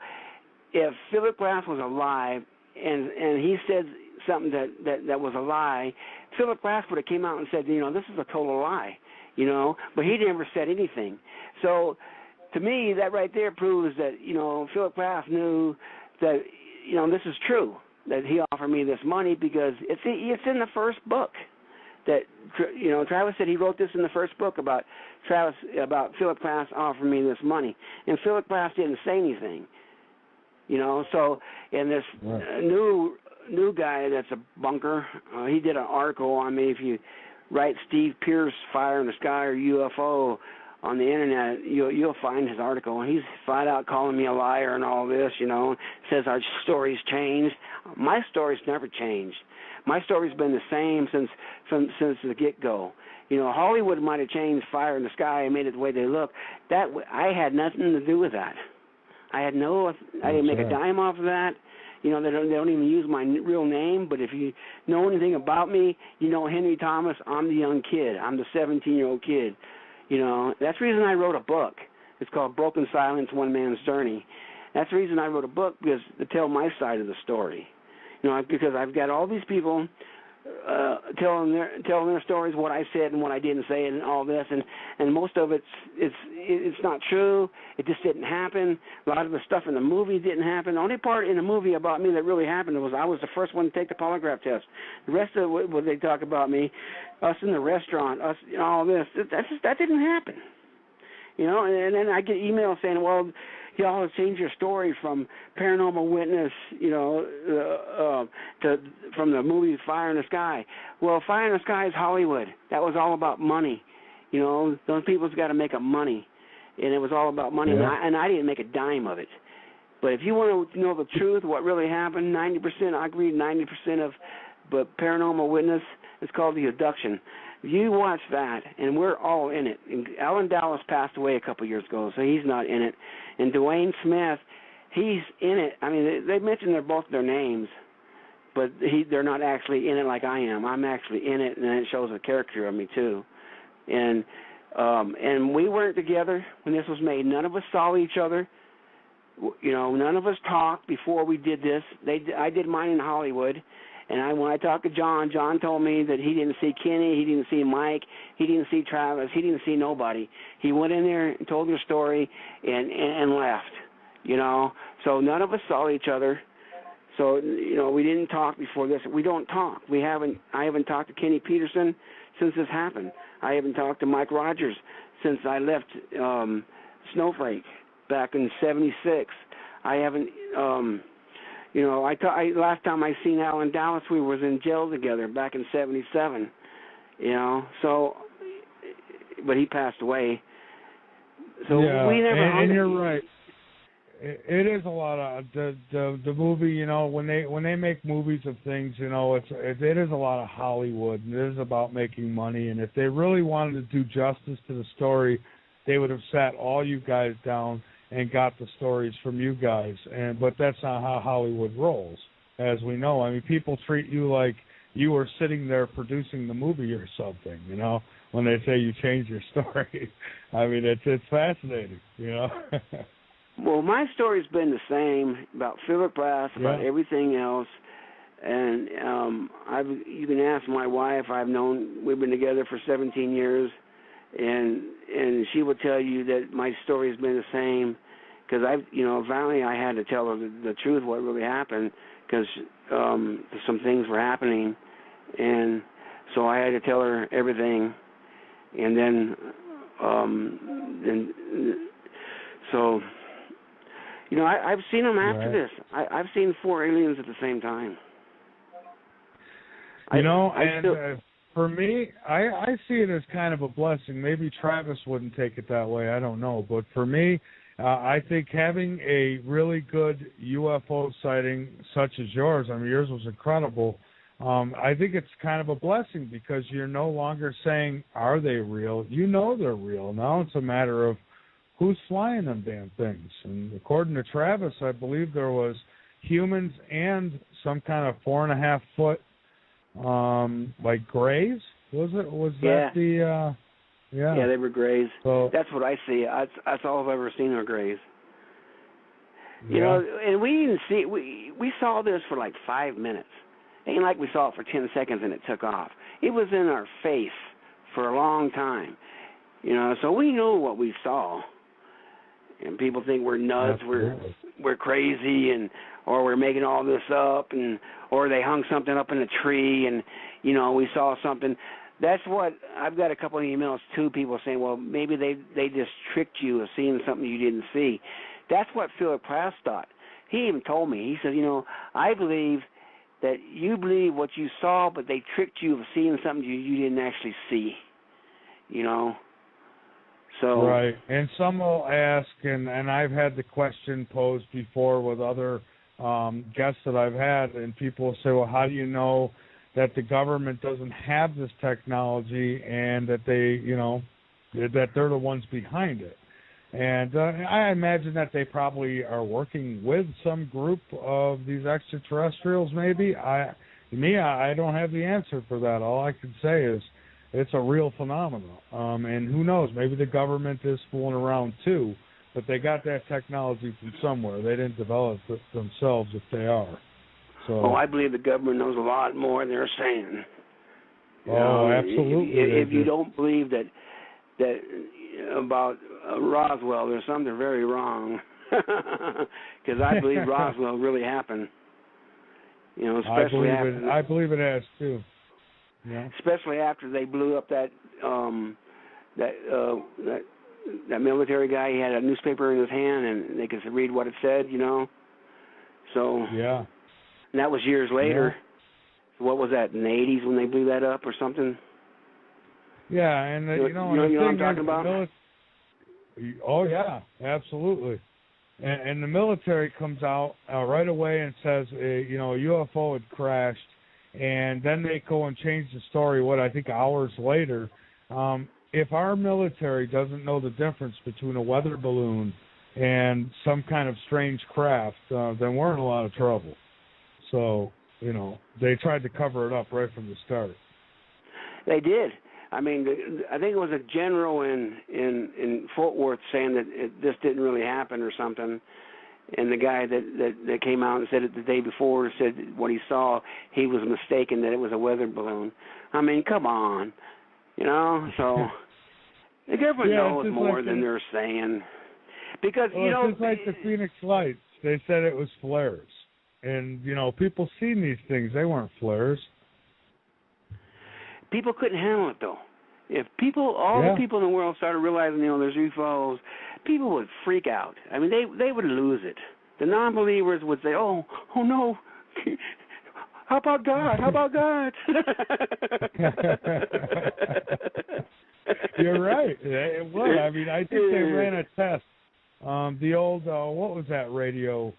if Philip Plass was alive and he said something that was a lie, Philip Plass would have came out and said, this is a total lie, but he never said anything. So to me, that right there proves that, Philip Plass knew that, this is true, that he offered me this money because it's in the first book. That, Travis said he wrote this in the first book about Philip Plass offering me this money. And Philip Plass didn't say anything, so, and this new guy that's a bunker, he did an article on me. If you write Steve Pierce, Fire in the Sky or UFO on the internet, you'll find his article. And he's flat out calling me a liar and all this, says our story's changed. My story's never changed. My story's been the same since the get-go. Hollywood might have changed Fire in the Sky and made it the way they look. I had nothing to do with that. I didn't make a dime off of that. They don't even use my real name, but if you know anything about me, Henry Thomas, I'm the young kid. I'm the 17-year-old kid. That's the reason I wrote a book. It's called Broken Silence, One Man's Journey. That's the reason I wrote a book, because to tell my side of the story. Because I've got all these people telling their stories, what I said and what I didn't say, and all this, and most of it's not true. It just didn't happen. A lot of the stuff in the movie didn't happen. The only part in the movie about me that really happened was I was the first one to take the polygraph test. The rest of what they talk about me, us in the restaurant, us, all this, that didn't happen. And then I get emails saying, well, y'all have changed your story from Paranormal Witness, from the movie Fire in the Sky. Well, Fire in the Sky is Hollywood. That was all about money. Those people's got to make up money, and it was all about money, yeah. and I didn't make a dime of it. But if you want to know the truth, what really happened, 90%, I agree, 90% of, but Paranormal Witness, it's called the Abduction. You watch that, and we're all in it. And Alan Dallas passed away a couple years ago, so he's not in it. And Dwayne Smith, he's in it. I mean, they mentioned both their names, but they're not actually in it like I am. I'm actually in it, and it shows a character of me too. And we weren't together when this was made. None of us saw each other. None of us talked before we did this. I did mine in Hollywood. And when I talked to John told me that he didn't see Kenny, he didn't see Mike, he didn't see Travis, he didn't see nobody. He went in there and told their story and left, So none of us saw each other. So, we didn't talk before this. We don't talk. I haven't talked to Kenny Peterson since this happened. I haven't talked to Mike Rogers since I left Snowflake back in '76. I haven't... last time I seen Alan Dallas, we was in jail together back in '77. So, but he passed away. So yeah, we never. And you're right. It is a lot of the movie. When they make movies of things, it is a lot of Hollywood, and it is about making money. And if they really wanted to do justice to the story, they would have sat all you guys down and got the stories from you guys, but that's not how Hollywood rolls, as we know. I mean, people treat you like you were sitting there producing the movie or something, when they say you changed your story. I mean, it's fascinating, Well, my story's been the same about Philip Glass, about everything else, and you can ask my wife. We've been together for 17 years, and she will tell you that my story's been the same. Because finally I had to tell her the truth, what really happened, because some things were happening, and so I had to tell her everything, and then so I've seen them after this. I've seen 4 aliens at the same time. For me, I see it as kind of a blessing. Maybe Travis wouldn't take it that way. I don't know, but for me. I think having a really good UFO sighting such as yours, I mean, yours was incredible, I think it's kind of a blessing because you're no longer saying, are they real? They're real. Now it's a matter of who's flying them damn things. And according to Travis, I believe there was humans and some kind of 4.5 foot, like grays. That the... Yeah, they were grays. So, that's what I see. That's all I've ever seen are grays. Yeah. And we didn't see. We saw this for like 5 minutes. It ain't like we saw it for 10 seconds and it took off. It was in our face for a long time. So we knew what we saw. And people think we're nuts, we're crazy, or we're making all this up, or they hung something up in a tree, and we saw something. That's what I've got a couple of emails too. People saying, well, maybe they just tricked you of seeing something you didn't see. That's what Philip Plath thought. He even told me. He said, I believe that you believe what you saw, but they tricked you of seeing something you didn't actually see. So right. And some will ask, and I've had the question posed before with other guests that I've had, and people will say, well, how do you know that the government doesn't have this technology and that that they're the ones behind it? And I imagine that they probably are working with some group of these extraterrestrials, maybe. I don't have the answer for that. All I can say is it's a real phenomenon. And who knows, maybe the government is fooling around too, but they got that technology from somewhere. They didn't develop it themselves if they are. So, I believe the government knows a lot more than they're saying. Absolutely. If you don't believe that about Roswell, there's something very wrong. Because I believe Roswell really happened. Especially I believe it has too. Yeah. Especially after they blew up that military guy. He had a newspaper in his hand, and they could read what it said. So yeah. And that was years later. Yeah. What was that, in the 80s when they blew that up or something? Yeah, and you know what I'm talking about? Oh yeah, absolutely. And the military comes out right away and says, a UFO had crashed, and then they go and change the story. What I think hours later, if our military doesn't know the difference between a weather balloon and some kind of strange craft, then we're in a lot of trouble. So they tried to cover it up right from the start. They did. I mean, I think it was a general in Fort Worth saying that this didn't really happen or something, and the guy that came out and said it the day before said what he saw, he was mistaken that it was a weather balloon. I mean, come on, so the government knows more than they're saying. Because, it's just like the Phoenix Lights. They said it was flares. And, people seen these things. They weren't flares. People couldn't handle it, though. If the people in the world started realizing, there's UFOs, people would freak out. I mean, they would lose it. The non-believers would say, oh no, how about God? How about God? You're right. It would. I mean, I think they ran a test. The old, what was that radio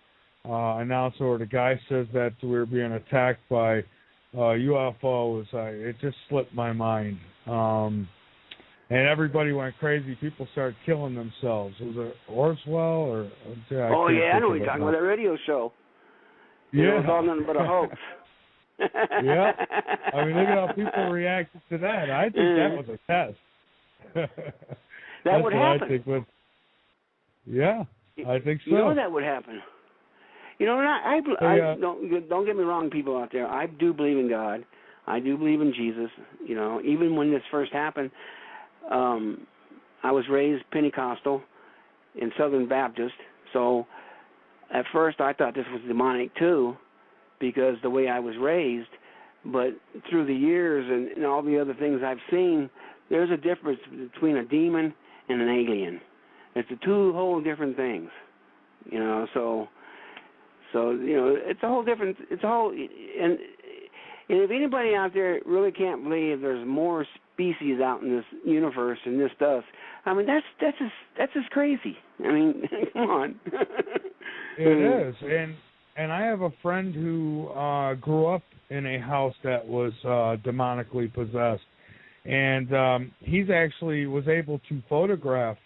announcer or the guy says that we were being attacked by UFOs. It just slipped my mind. And everybody went crazy. People started killing themselves. Was it Orswell or? I know what you're talking about. That radio show. Yeah. It was all nothing but a hoax. Yeah. I mean, look at how people reacted to that. I think that was a test. That would happen. I think so. That would happen. Don't get me wrong, people out there. I do believe in God. I do believe in Jesus. Even when this first happened, I was raised Pentecostal in Southern Baptist. So at first I thought this was demonic too, because the way I was raised. But through the years and all the other things I've seen, there's a difference between a demon and an alien. It's two whole different things. So it's a whole different. And if anybody out there really can't believe there's more species out in this universe and this stuff, I mean that's just crazy. I mean, come on. It is, and I have a friend who grew up in a house that was demonically possessed, and he's actually was able to photograph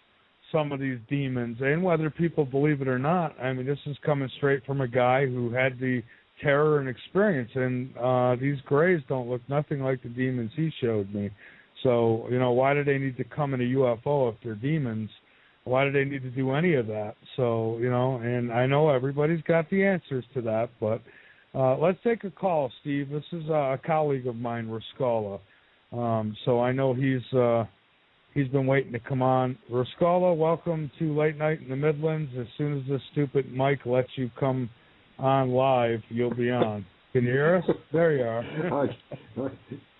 some of these demons, and whether people believe it or not, I mean, this is coming straight from a guy who had the terror and experience, and these grays don't look nothing like the demons he showed me. So, why do they need to come in a UFO if they're demons? Why do they need to do any of that? So, and I know everybody's got the answers to that, but let's take a call, Steve. This is a colleague of mine, Rascala. So I know he's been waiting to come on. Rascala, welcome to Late Night in the Midlands. As soon as this stupid mic lets you come on live, you'll be on. Can you hear us? There you are. Hi.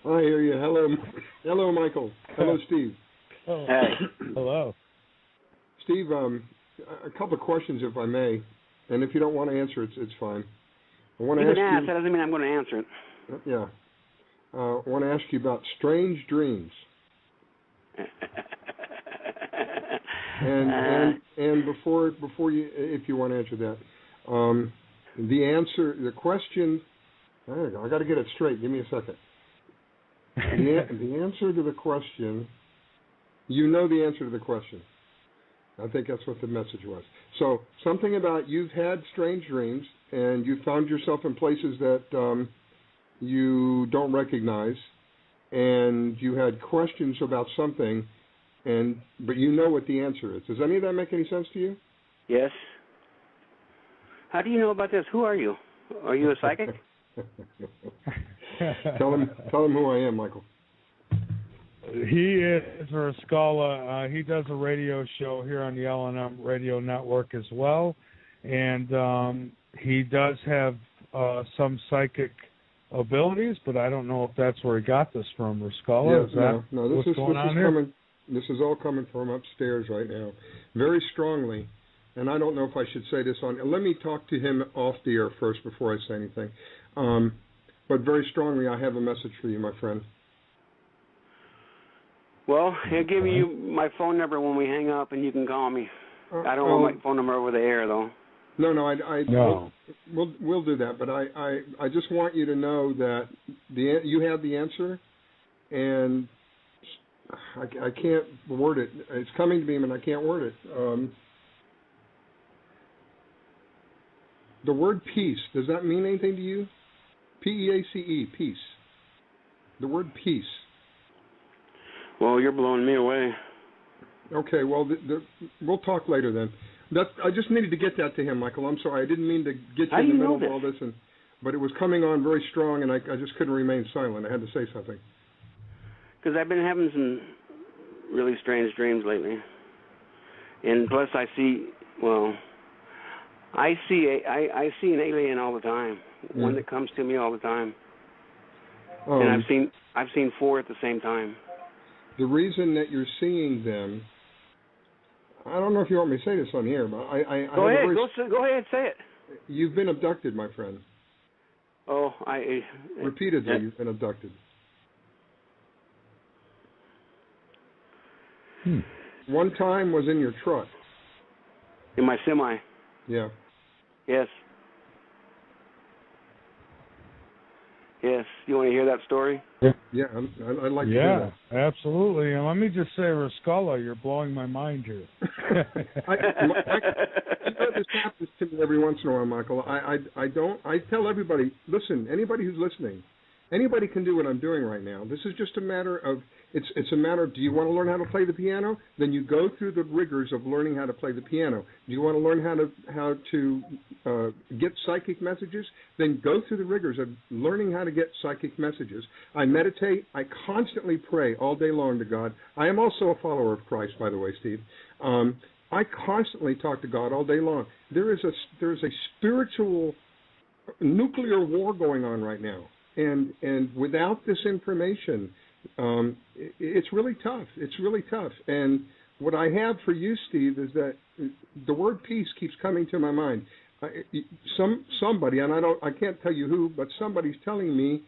I hear you. Hello, Michael. Hello, Steve. Oh. Hey. Hello. Steve, a couple of questions, if I may, and if you don't want to answer it, it's fine. I want to ask you. That doesn't mean I'm going to answer it. Yeah. I want to ask you about strange dreams. And before you, if you want to answer that, the question. There you go. I got to get it straight. Give me a second. The answer to the question. The answer to the question. I think that's what the message was. So something about you've had strange dreams and you found yourself in places that you don't recognize, and you had questions about something, but you know what the answer is. Does any of that make any sense to you? Yes. How do you know about this? Who are you? Are you a psychic? Tell him who I am, Michael. He is Rascala. He does a radio show here on the L&M Radio Network as well, and he does have some psychic abilities, but I don't know if that's where he got this from. Rascala, is that this is coming. This is all coming from upstairs right now, very strongly. And I don't know if I should say this on. Let me talk to him off the air first before I say anything. But very strongly, I have a message for you, my friend. Well, he'll give you my phone number when we hang up, and you can call me. I don't want my phone number over the air, though. No. We'll do that. But I just want you to know that you have the answer, and I can't word it. It's coming to me, and I can't word it. The word peace, does that mean anything to you? P-E-A-C-E, peace. The word peace. Well, you're blowing me away. Okay, well, we'll talk later then. I just needed to get that to him, Michael. I'm sorry. I didn't mean to get you in the middle of all this, but it was coming on very strong, and I just couldn't remain silent. I had to say something. Because I've been having some really strange dreams lately. And plus I see an alien all the time, one that comes to me all the time. And I've seen 4 at the same time. The reason that you're seeing them, I don't know if you want me to say this on the air, but Go ahead, say it. You've been abducted, my friend. Oh, repeatedly, you've been abducted. One time was in your truck. In my semi. Yeah. Yes. Yes. You want to hear that story? Yeah, I'd like to hear that. Yeah, absolutely. And let me just say, Rascala, you're blowing my mind here. This happens to me every once in a while, Michael. I tell everybody, listen, anybody who's listening, anybody can do what I'm doing right now. This is just a matter of, it's a matter of, do you want to learn how to play the piano? Then you go through the rigors of learning how to play the piano. Do you want to learn how to get psychic messages? Then go through the rigors of learning how to get psychic messages. I meditate. I constantly pray all day long to God. I am also a follower of Christ, by the way, Steve. I constantly talk to God all day long. There is a spiritual nuclear war going on right now. And without this information, it's really tough. It's really tough. And what I have for you, Steve, is that the word peace keeps coming to my mind. Somebody, and I can't tell you who, but somebody's telling me,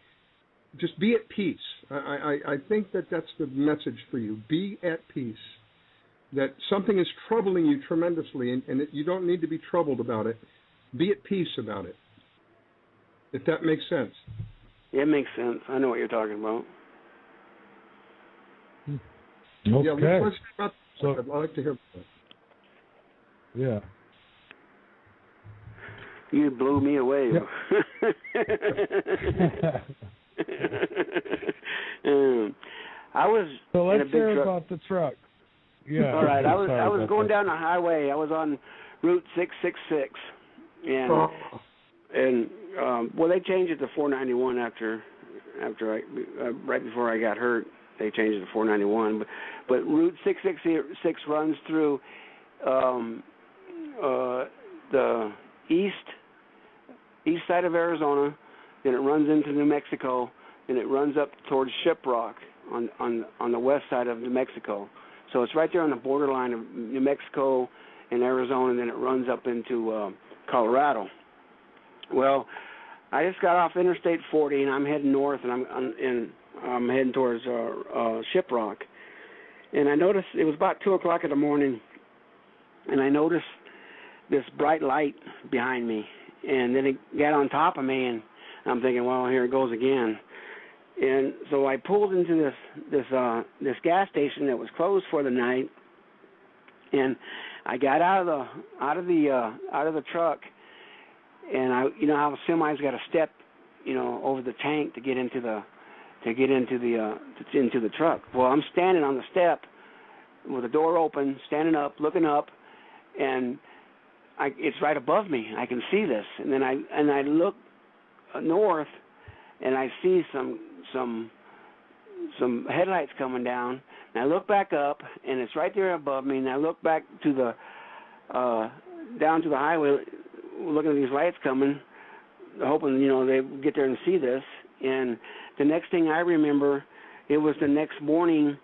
just be at peace. I think that's the message for you. Be at peace. That something is troubling you tremendously, and you don't need to be troubled about it. Be at peace about it. If that makes sense. It makes sense. I know what you're talking about. Okay. Yeah, let's about that. I'd like to hear that. Yeah. You blew me away. Yep. I was so let's in a big hear truck. about the truck. Yeah. All right. I was going down the highway. I was on Route 666, and they changed it to 491 after right before I got hurt. They changed it to 491, but Route 666 runs through the east side of Arizona, then it runs into New Mexico, then it runs up towards Shiprock on the west side of New Mexico. So it's right there on the borderline of New Mexico and Arizona, and then it runs up into Colorado. Well, I just got off Interstate 40, and I'm heading north, and I'm heading towards Shiprock. And I noticed it was about 2 o'clock in the morning, and I noticed this bright light behind me, and then it got on top of me, and I'm thinking, well, here it goes again. And so I pulled into this gas station that was closed for the night, and I got out of the truck, and you know how semis got to step, over the tank to get into the truck. Well, I'm standing on the step with the door open, standing up, looking up, and it's right above me. I can see this, and then I look north, and I see some some headlights coming down, and I look back up, and it's right there above me, and I look back to the down to the highway, looking at these lights coming, hoping, they get there and see this. And the next thing I remember, it was the next morning,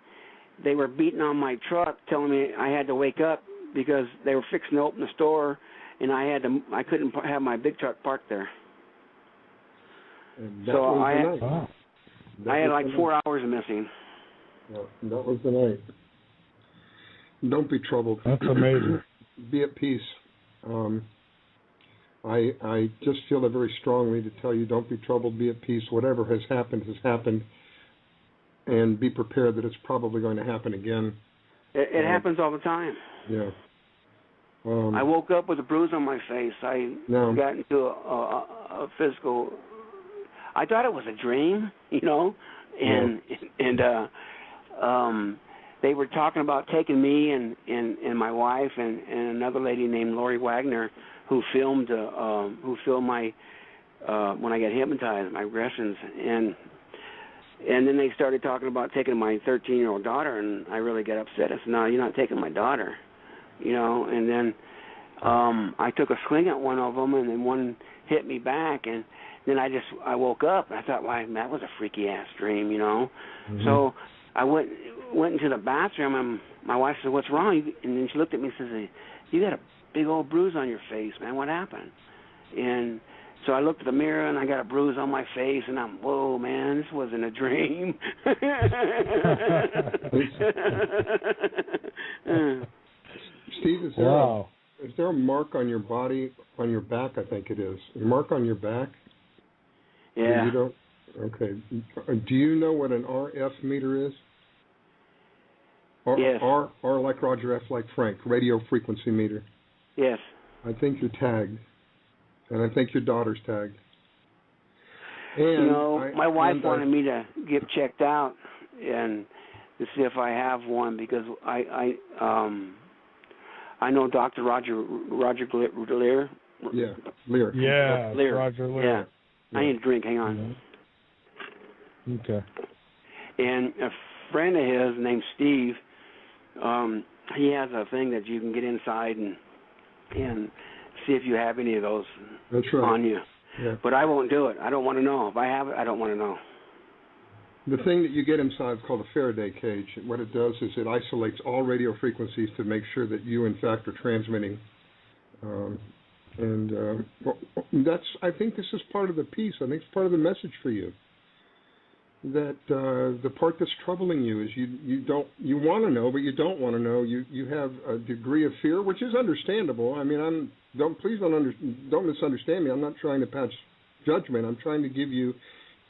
they were beating on my truck, telling me I had to wake up because they were fixing to open the store, and I couldn't have my big truck parked there. So I had like 4 hours missing. Yeah, that was the night. Don't be troubled. That's amazing. Be at peace. I just feel it very strongly to tell you, don't be troubled, be at peace. Whatever has happened, and be prepared that it's probably going to happen again. It happens all the time. Yeah. I woke up with a bruise on my face. I got into a physical. I thought it was a dream, and they were talking about taking me and my wife and another lady named Lori Wagner, who filmed my when I got hypnotized, my regressions, and then they started talking about taking my 13-year-old daughter, and I really got upset. I said, "No, you're not taking my daughter," And then I took a swing at one of them, and then one hit me back, and then I woke up, and I thought, "Why, that was a freaky ass dream," Mm-hmm. So I went into the bathroom, and my wife said, "What's wrong?" And then she looked at me and says, "You got a big old bruise on your face, man. What happened?" And so I looked at the mirror, and I got a bruise on my face, and I'm, whoa, man, this wasn't a dream. Steve, is there a mark on your body, on your back, I think it is, a mark on your back? Yeah. You don't? Okay. Do you know what an RF meter is? Yes. R like Roger, F like Frank, radio frequency meter. Yes. I think you're tagged, and I think your daughter's tagged. And my wife wanted me to get checked out and to see if I have one, because I know Dr. Roger Lear. Yeah, Lear. Yeah, Lear. Roger Lear. Yeah. I need a drink. Hang on. Okay. And a friend of his named Steve, he has a thing that you can get inside and see if you have any of those on you. Yeah. But I won't do it. I don't want to know. If I have it, I don't want to know. The thing that you get inside is called a Faraday cage. What it does is it isolates all radio frequencies to make sure that you, in fact, are transmitting. I think this is part of the piece. I think it's part of the message for you. That the part that's troubling you is you want to know, but you don't want to know. You have a degree of fear, which is understandable. I mean, don't misunderstand me. I'm not trying to pass judgment. I'm trying to give you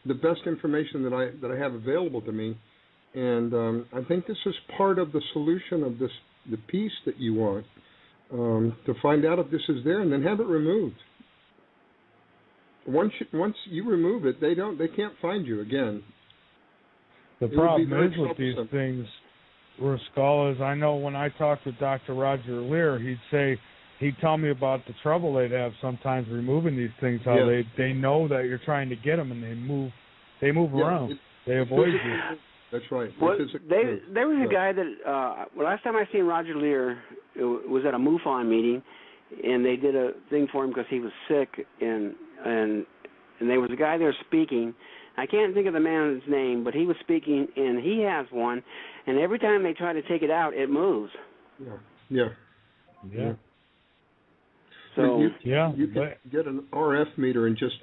the best information that I have available to me, and I think this is part of the solution of the piece that you want, to find out if this is there and then have it removed. Once you remove it, they can't find you again. The problem is with these things, Rascal, is I know when I talked with Dr. Roger Lear, he'd tell me about the trouble they'd have sometimes removing these things, how they know that you're trying to get them, and they move around. They avoid you. That's right. Well, there was a guy that, last time I seen Roger Lear, it was at a MUFON meeting, and they did a thing for him because he was sick, and there was a guy there speaking. I can't think of the man's name, but he was speaking, and he has one, and every time they try to take it out, it moves. Yeah. So you can get an RF meter and just,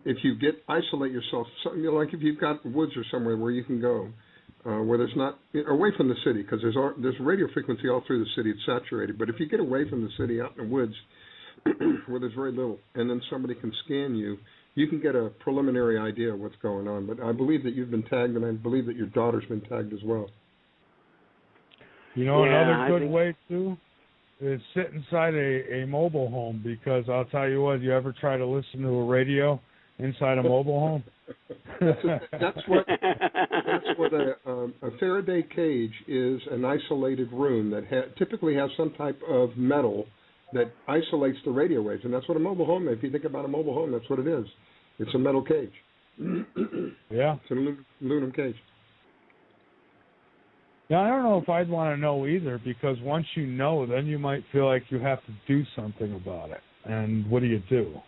if you isolate yourself, like if you've got woods or somewhere where you can go, where there's not, away from the city, because there's radio frequency all through the city, it's saturated, but if you get away from the city out in the woods where there's very little, and then somebody can scan you, you can get a preliminary idea of what's going on. But I believe that you've been tagged, and I believe that your daughter's been tagged as well. Another good way, too, is sit inside a mobile home, because I'll tell you what, you ever try to listen to a radio inside a mobile home? That's what a Faraday cage is, an isolated room that typically has some type of metal that isolates the radio waves, and that's what a mobile home is. If you think about a mobile home, that's what it is. It's a metal cage. Yeah. It's an aluminum cage. Now, I don't know if I'd want to know either, because once you know, then you might feel like you have to do something about it. And what do you do?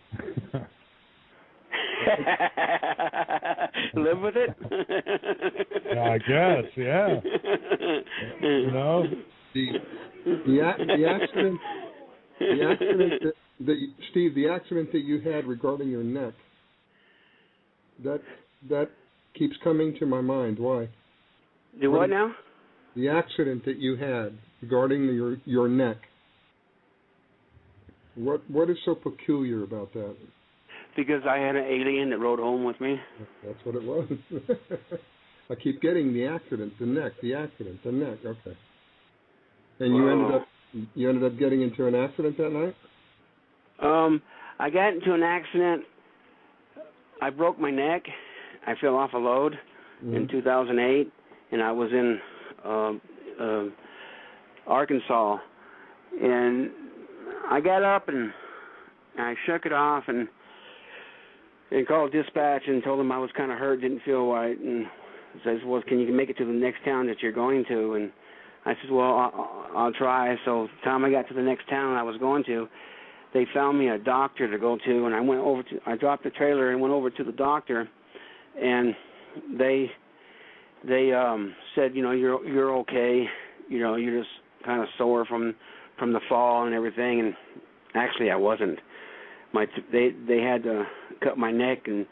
Live with it? I guess, yeah. You know? The accident that Steve, the accident that you had regarding your neck, that keeps coming to my mind. Why? Do what now? The accident that you had regarding your neck. What is so peculiar about that? Because I had an alien that rode home with me. That's what it was. I keep getting the accident, the neck. Okay. And you ended up getting into an accident that night? I got into an accident. I broke my neck. I fell off a load in 2008, and I was in Arkansas. And I got up and I shook it off and called dispatch and told them I was kind of hurt, didn't feel right, and says, well, can you make it to the next town that you're going to? And I said, well, I'll try. So the time I got to the next town I was going to, they found me a doctor to go to, and I dropped the trailer and went over to the doctor, and they said, you know, you're okay, you know, you're just kind of sore from the fall and everything. And actually I wasn't. They had to cut my neck, and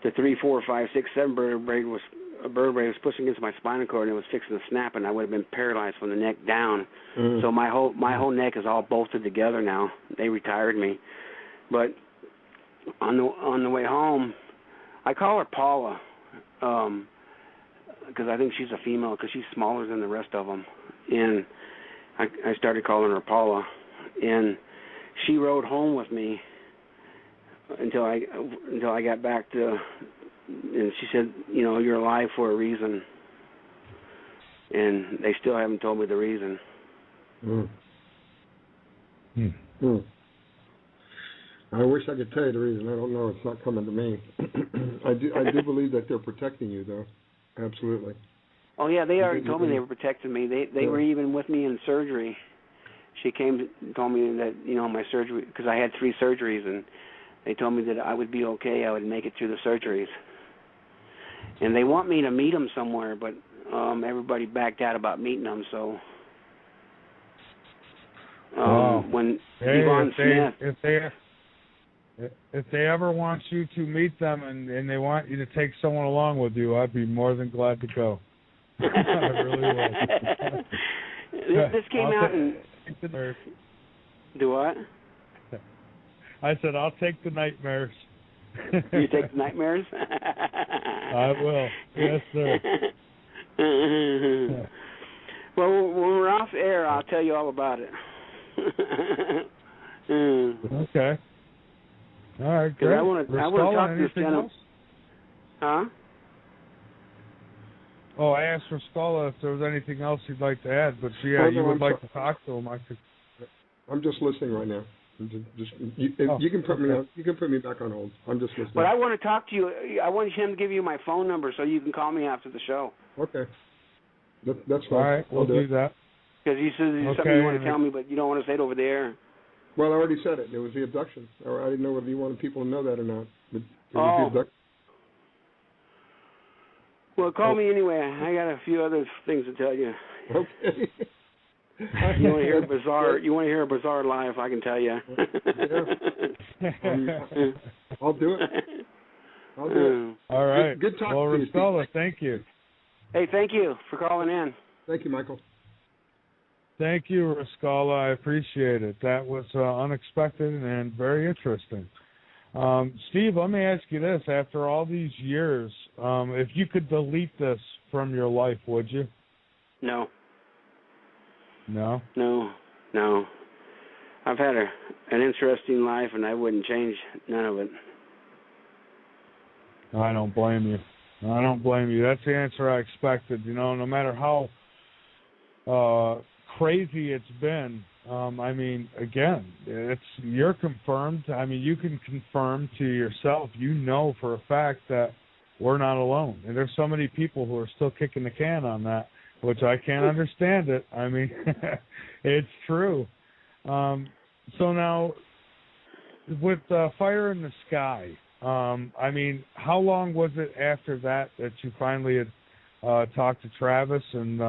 the 3, 4, 5, 6, 7 vertebrae was pushing against my spinal cord, and it was fixing to snap, and I would have been paralyzed from the neck down. So my whole neck is all bolted together now. They retired me, but on the way home, I call her Paula, because I think she's a female, because she's smaller than the rest of them, and I started calling her Paula, and she rode home with me until I got back to, and she said, you know, you're alive for a reason, and they still haven't told me the reason. I wish I could tell you the reason. I don't know. It's not coming to me. I do believe that they're protecting you, though. Absolutely. Oh yeah, they already told me they were protecting me. They were even with me in surgery. She came and told me that, you know, my surgery, because I had 3 surgeries, and they told me that I would be okay. I would make it through the surgeries. And they want me to meet them somewhere, but everybody backed out about meeting them. So when Yvonne Smith, if they ever want you to meet them and they want you to take someone along with you, I'd be more than glad to go. I really would. This came out and do what? I said I'll take the nightmares. You take the nightmares? I will. Yes, sir. Well, when we're off air, I'll tell you all about it. Okay. All right, great. I want to talk to this gentleman. Huh? Oh, I asked Rascala if there was anything else he'd like to add, but yeah, you would like to talk to him. I'm just listening right now. You can put me on. You can put me back on hold. I'm just listening. But I want to talk to you. I want him to give you my phone number so you can call me after the show. Okay. That's fine. All right, we'll do that. Because you said there's something you want to tell me, but you don't want to say it over there. Well, I already said it. It was the abduction. I didn't know whether you wanted people to know that or not. But it was the abduction. Well, call me anyway. I got a few other things to tell you. Okay. You want to hear a bizarre? You want to hear a bizarre life? I can tell you. I'll do it. All right. Good talking to you. Well, Rascala, thank you. Hey, thank you for calling in. Thank you, Michael. Thank you, Rascala. I appreciate it. That was unexpected and very interesting. Steve, let me ask you this. After all these years, if you could delete this from your life, would you? No. No? No. I've had an interesting life, and I wouldn't change none of it. I don't blame you. That's the answer I expected. You know, no matter how crazy it's been, I mean, again, you're confirmed. I mean, you can confirm to yourself, you know for a fact that we're not alone. And there's so many people who are still kicking the can on that which I can't understand it. I mean, it's true. So now, with Fire in the Sky, I mean, how long was it after that you finally had talked to Travis? And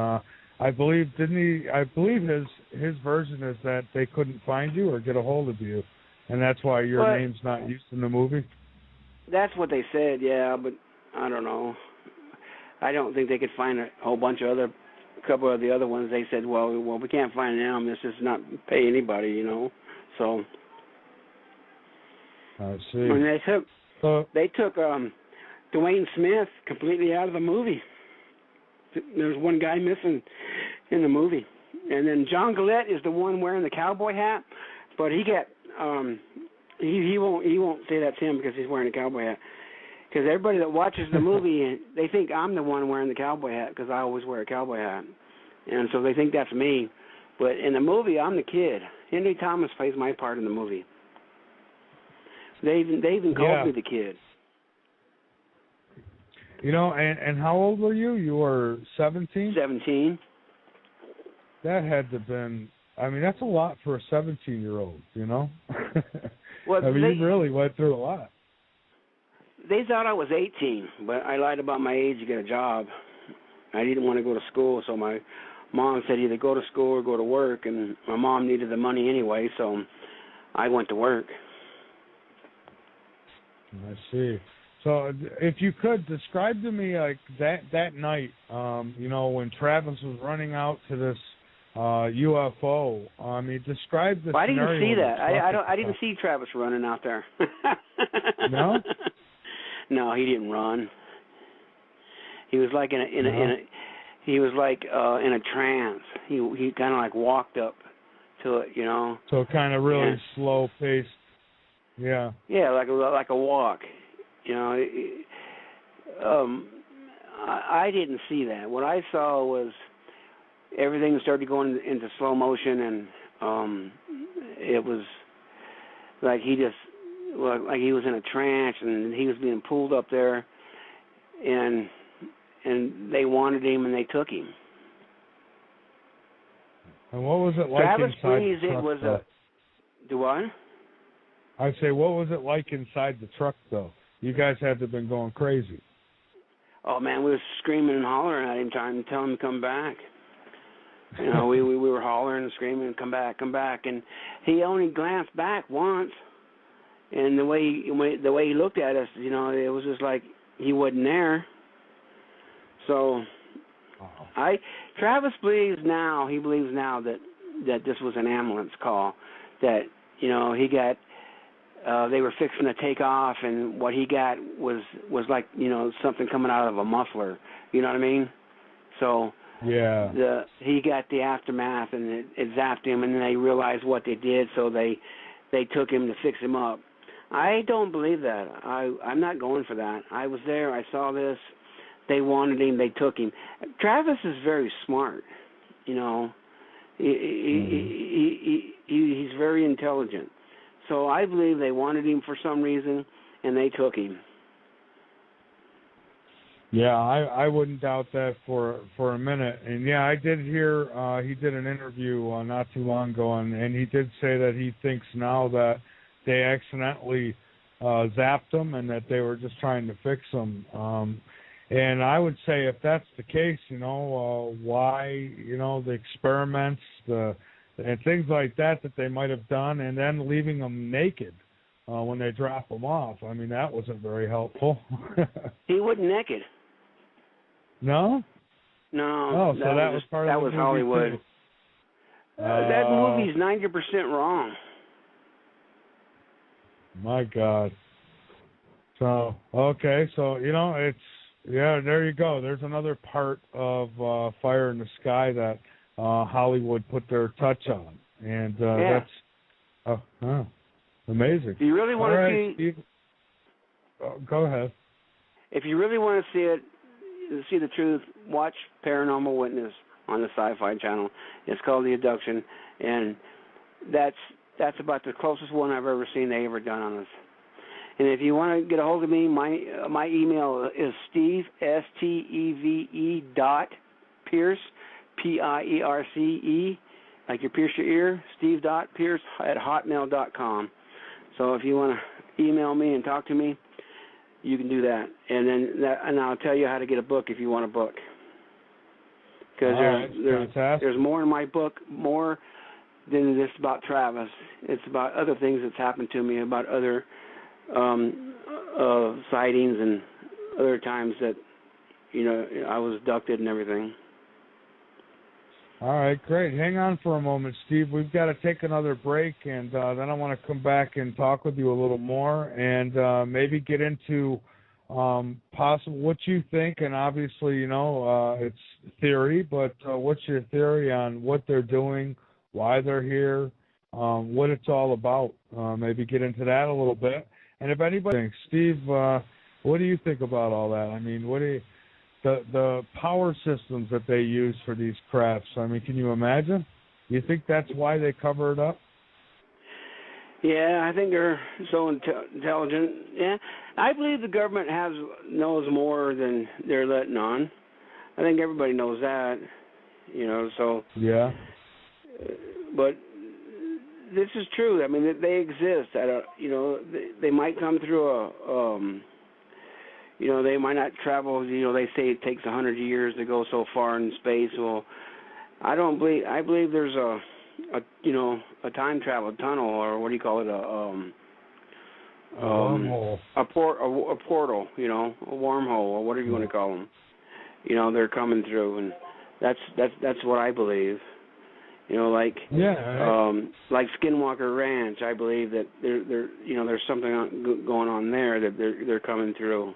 I believe his version is that they couldn't find you or get a hold of you, and that's why your name's not used in the movie. That's what they said, yeah, but I don't know. I don't think they could find a whole bunch of couple of the other ones. They said, well, we can't find them. This is not pay anybody, you know. So I see. And they took Dwayne Smith completely out of the movie. There's one guy missing in the movie, and then John Gillette is the one wearing the cowboy hat, but he won't say that's him because he's wearing a cowboy hat. Because everybody that watches the movie, they think I'm the one wearing the cowboy hat because I always wear a cowboy hat, and so they think that's me. But in the movie, I'm the kid. Henry Thomas plays my part in the movie. They even called me the kid. You know, and how old were you? You were 17? 17. That had to have been, I mean, that's a lot for a 17-year-old, you know? Well, I mean, you really went through a lot. They thought I was 18, but I lied about my age to get a job. I didn't want to go to school, so my mom said either go to school or go to work, and my mom needed the money anyway, so I went to work. I see. So if you could describe to me like that night, you know, when Travis was running out to this UFO. I mean, describe the well, I didn't scenario. see that. I didn't see Travis running out there. No? No, he didn't run. He was like in a trance. He kind of like walked up to it, you know. So kind of really slow paced. Yeah. Yeah, like a walk. You know, I didn't see that. What I saw was everything started going into slow motion, and it was like he was in a trance, and he was being pulled up there, and they wanted him, and they took him. And what was it like Travis inside believes the truck? It was though? Do what? I'd say, what was it like inside the truck, though? You guys had to have been going crazy. Oh, man, we were screaming and hollering at him, trying to tell him to come back. You know, we were hollering and screaming, come back. And he only glanced back once. And the way he looked at us, you know, it was just like he wasn't there. So Travis believes now that this was an ambulance call, that, you know, he got they were fixing to take off, and what he got was like, you know, something coming out of a muffler. You know what I mean? So yeah, he got the aftermath, and it zapped him, and then they realized what they did, so they took him to fix him up. I don't believe that. I'm not going for that. I was there. I saw this. They wanted him. They took him. Travis is very smart. You know, he's very intelligent. So I believe they wanted him for some reason, and they took him. Yeah, I wouldn't doubt that for a minute. And yeah, I did hear he did an interview not too long ago, and he did say that he thinks now that they accidentally zapped him and that they were just trying to fix him. And I would say if that's the case, you know, why, you know, the experiments, and things like that they might have done, and then leaving them naked when they drop them off. I mean, that wasn't very helpful. He wasn't naked. No? No. Oh, so that was part of the movie Hollywood. Too. That movie's 90% wrong. My God. So, okay, so, you know, there you go. There's another part of Fire in the Sky that Hollywood put their touch on. And that's amazing. If you really want to see... go ahead. If you really want to see the truth, watch Paranormal Witness on the Sci-Fi Channel. It's called The Abduction, and that's about the closest one I've ever seen they ever done on us. And if you want to get a hold of me, my email is Steve, STEVE Pierce, P-I-E-R-C-E, like you pierce your ear, steve.pierce@hotmail.com. So if you want to email me and talk to me, you can do that. And I'll tell you how to get a book if you want a book. Because there's more in my book, more than just about Travis. It's about other things that's happened to me, about other sightings and other times that, I was abducted and everything. All right, great. Hang on for a moment, Steve. We've got to take another break, and then I want to come back and talk with you a little more and maybe get into possible what you think. And obviously, it's theory, but what's your theory on what they're doing, why they're here, what it's all about? Maybe get into that a little bit. And if anybody thinks, Steve, what do you think about all that? I mean, what do you... The power systems that they use for these crafts, I mean, can you imagine? You think that's why they cover it up? Yeah, I think they're so intelligent. Yeah, I believe the government knows more than they're letting on. I think everybody knows that, so... Yeah. But this is true. I mean, they exist. They might come through they might not travel. They say it takes 100 years to go so far in space. Well, I believe there's a time travel tunnel, or what do you call it? A wormhole. A portal. A wormhole, or whatever you want to call them. They're coming through, and that's what I believe. Like Skinwalker Ranch. I believe that there's something going on there that they're coming through.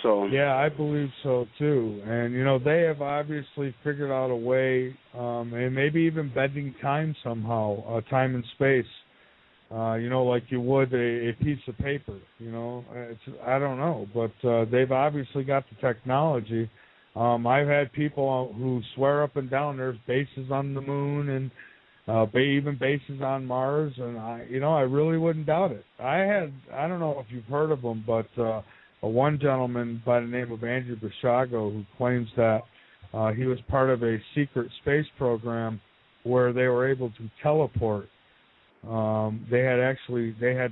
So... Yeah, I believe so, too. And, they have obviously figured out a way, and maybe even bending time somehow, time and space, like you would a piece of paper, I don't know. But they've obviously got the technology. I've had people who swear up and down there's bases on the moon and even bases on Mars, and I really wouldn't doubt it. I don't know if you've heard of them, but... one gentleman by the name of Andrew Bashago who claims that he was part of a secret space program where they were able to teleport. They had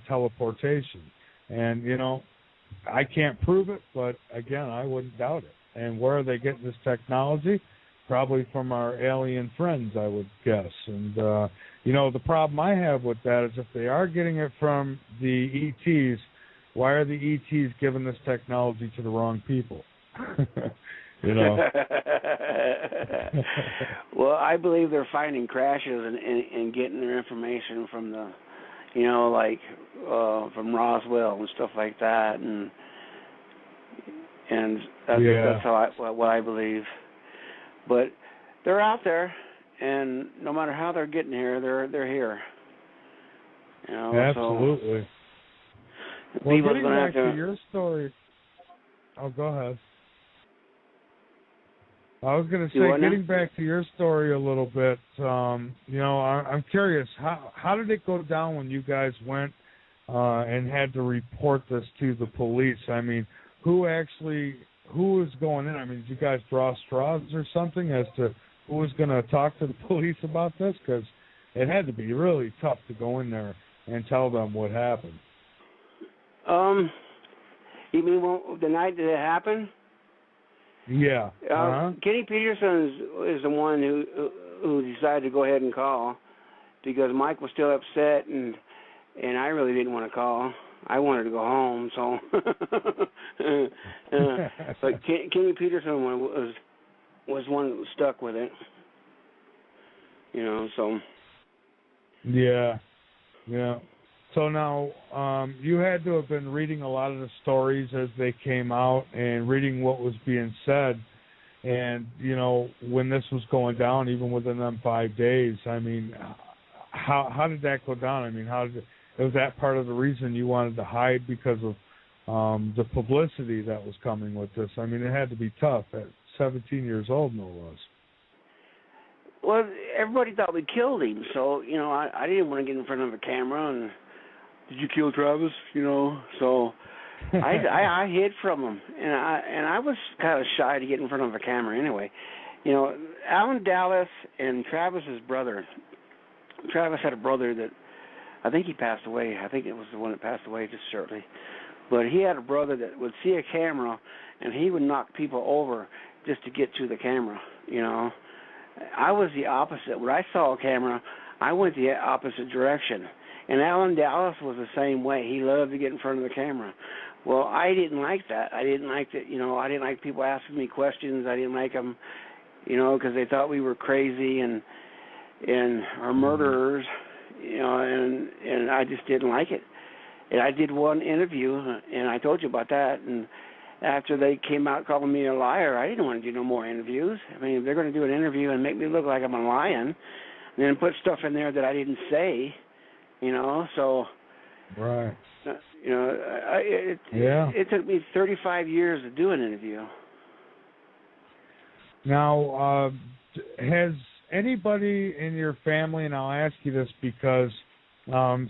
teleportation. And, I can't prove it, but again, I wouldn't doubt it. And where are they getting this technology? Probably from our alien friends, I would guess. And, the problem I have with that is if they are getting it from the ETs, why are the ETs giving this technology to the wrong people? Well, I believe they're finding crashes and getting their information from the, from Roswell and stuff like that, and that's what I believe. But they're out there, and no matter how they're getting here, they're here. Absolutely. So, well, getting back to your story... Oh, go ahead. I was going to say, getting back to your story a little bit, I'm curious, how did it go down when you guys went and had to report this to the police? I mean, who was going in? I mean, did you guys draw straws or something as to who was going to talk to the police about this? Because it had to be really tough to go in there and tell them what happened. You mean the night that it happened? Yeah. Kenny Peterson is the one who decided to go ahead and call because Mike was still upset and I really didn't want to call. I wanted to go home, so. But Kenny Peterson was one that was stuck with it. So. Yeah. So now, you had to have been reading a lot of the stories as they came out and reading what was being said. And, when this was going down, even within them 5 days, I mean, how did that go down? I mean, was that part of the reason you wanted to hide because of the publicity that was coming with this? I mean, it had to be tough at 17 years old, no less. Well, everybody thought we killed him, so, I didn't want to get in front of a camera and... Did you kill Travis? So I hid from them, and I was kind of shy to get in front of a camera anyway. You know, Alan Dallas and Travis's brother. Travis had a brother that I think he passed away. I think it was the one that passed away just shortly. But he had a brother that would see a camera, and he would knock people over just to get to the camera, you know. I was the opposite. When I saw a camera, I went the opposite direction. And Alan Dallas was the same way. He loved to get in front of the camera. Well, I didn't like that. I didn't like that, you know, I didn't like people asking me questions. I didn't like them, you know, because they thought we were crazy and or murderers, you know, and I just didn't like it. And I did one interview, and I told you about that, and after they came out calling me a liar, I didn't want to do no more interviews. I mean, if they're going to do an interview and make me look like I'm a lion, and then put stuff in there that I didn't say, you know, so... Right. You know, it took me 35 years to do an interview. Now, has anybody in your family, and I'll ask you this because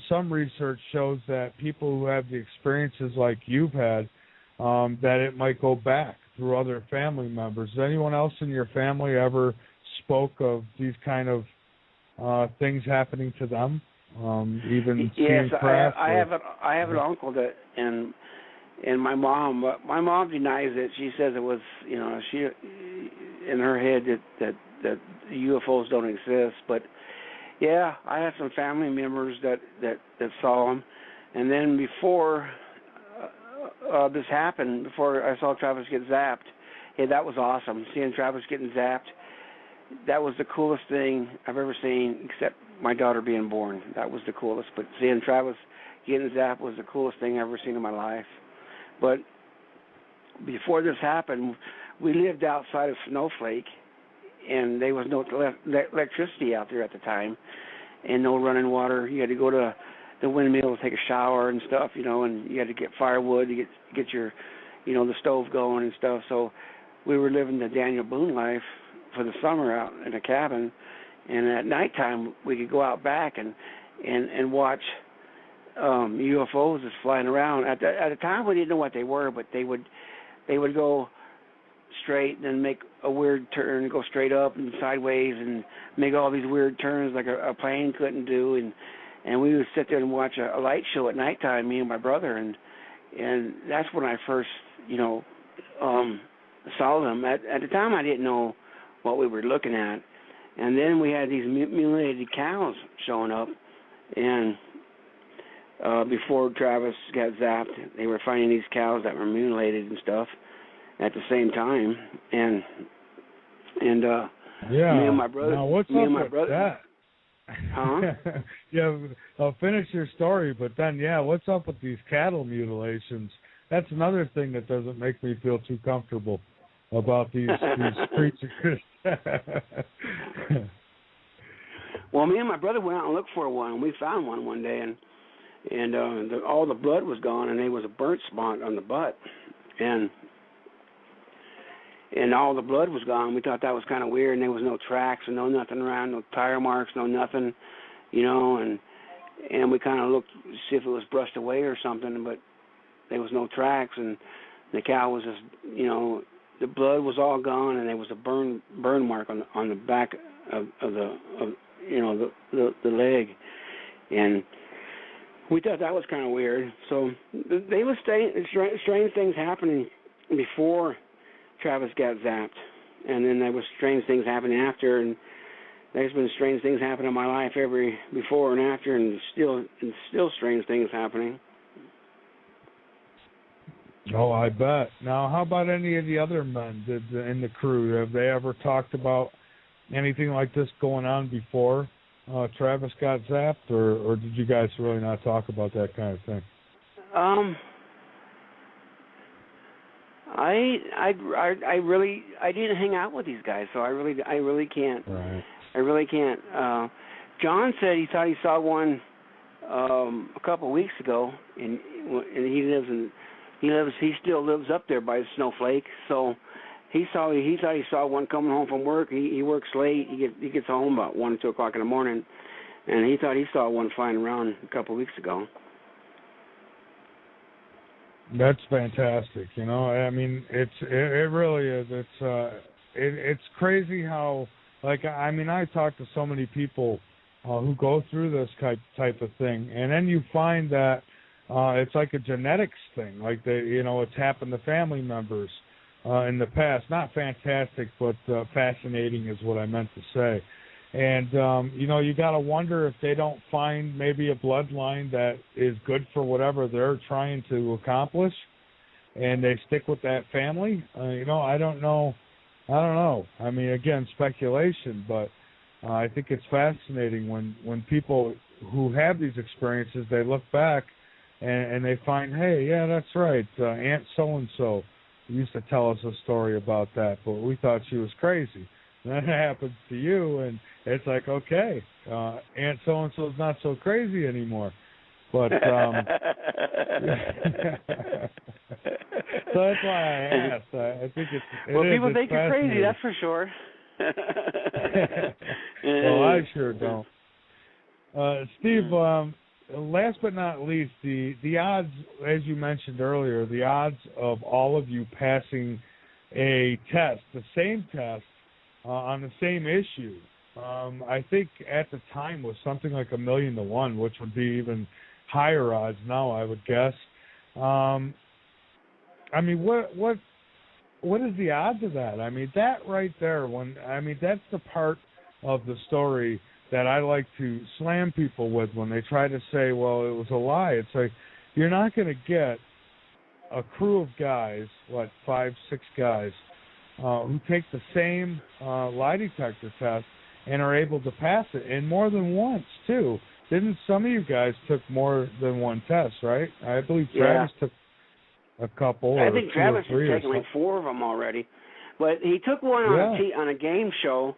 some research shows that people who have the experiences like you've had, that it might go back through other family members. Has anyone else in your family ever spoke of these kind of things happening to them? Even yes, I have an uncle that and my mom denies it. She says it was, you know, she in her head that UFOs don't exist. But yeah, I have some family members that saw them. And then before this happened, before I saw Travis get zapped, yeah, that was awesome. Seeing Travis getting zapped, that was the coolest thing I've ever seen, except my daughter being born. That was the coolest. But seeing Travis getting zapped was the coolest thing I've ever seen in my life. But before this happened, we lived outside of Snowflake, and there was no electricity out there at the time, and no running water. You had to go to the windmill to take a shower and stuff, you know, and you had to get firewood to get your, you know, the stove going and stuff. So we were living the Daniel Boone life for the summer out in a cabin, and at nighttime we could go out back and watch UFOs just flying around. At the time we didn't know what they were, but they would go straight and then make a weird turn, go straight up and sideways and make all these weird turns like a plane couldn't do, and we would sit there and watch a light show at nighttime, me and my brother, and that's when I first, you know, saw them. At the time I didn't know what we were looking at. And then we had these mutilated cows showing up, and before Travis got zapped, they were finding these cows that were mutilated and stuff at the same time, and yeah. Me and my brother. Now what's me up and my with brother, that? Huh? Yeah, I'll finish your story, but then what's up with these cattle mutilations? That's another thing that doesn't make me feel too comfortable about these creatures. Well, me and my brother went out and looked for one, and we found one day, and all the blood was gone, and there was a burnt spot on the butt, and all the blood was gone. We thought that was kind of weird, and there was no tracks and no nothing around, no tire marks, no nothing, you know, and we kind of looked to see if it was brushed away or something, but there was no tracks, and the cow was just, you know, the blood was all gone, and there was a burn mark on the back of the leg, and we thought that was kind of weird. So they were strange things happening before Travis got zapped, and then there was strange things happening after, and there's been strange things happening in my life before and after, and still strange things happening. Oh, I bet. Now, how about any of the other men in the crew? Have they ever talked about anything like this going on before Travis got zapped, or did you guys really not talk about that kind of thing? I didn't hang out with these guys, so I really can't. Right. I really can't. John said he thought he saw one a couple of weeks ago, and he still lives up there by Snowflake, so he thought he saw one coming home from work. He works late. He gets home about 1 or 2 o'clock in the morning, and he thought he saw one flying around a couple of weeks ago. That's fantastic. You know, I mean, it really is. It's crazy how, like, I mean, I talk to so many people who go through this type of thing, and then you find that it's like a genetics thing. Like it's happened to family members in the past. Not fantastic, but fascinating is what I meant to say. And you got to wonder if they don't find maybe a bloodline that is good for whatever they're trying to accomplish, and they stick with that family. I don't know. I mean, again, speculation, but I think it's fascinating when people who have these experiences, they look back and they find, hey, yeah, that's right, Aunt so-and-so used to tell us a story about that, but we thought she was crazy. And then it happens to you, and it's like, okay, Aunt so-and-so's not so crazy anymore. But so that's why I asked. I think people think you're crazy, that's for sure. Well, I sure don't. Steve, last but not least, the odds, as you mentioned earlier, the odds of all of you passing a test, the same test, on the same issue, I think at the time was something like 1,000,000 to 1, which would be even higher odds now, I would guess. I mean, what is the odds of that? I mean, that right there, that's the part of the story that I like to slam people with when they try to say, well, it was a lie. It's like, you're not going to get a crew of guys, 5, 6 guys, who take the same lie detector test and are able to pass it, and more than once, too. Didn't some of you guys took more than one test, right? I believe Travis took a couple. I think Travis has taken like 4 of them already. But he took one on a game show,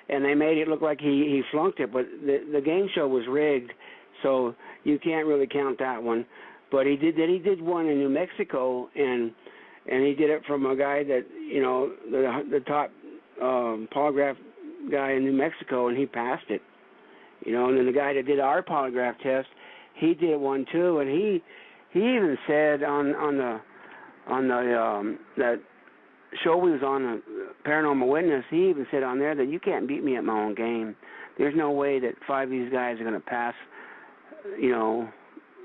and they made it look like he flunked it, but the game show was rigged, so you can't really count that one. But he did one in New Mexico, and he did it from a guy that, the top polygraph guy in New Mexico, and he passed it. And then the guy that did our polygraph test, he did one too, and he even said on that show we was on, Paranormal Witness, he even said on there that you can't beat me at my own game. There's no way that 5 of these guys are going to pass,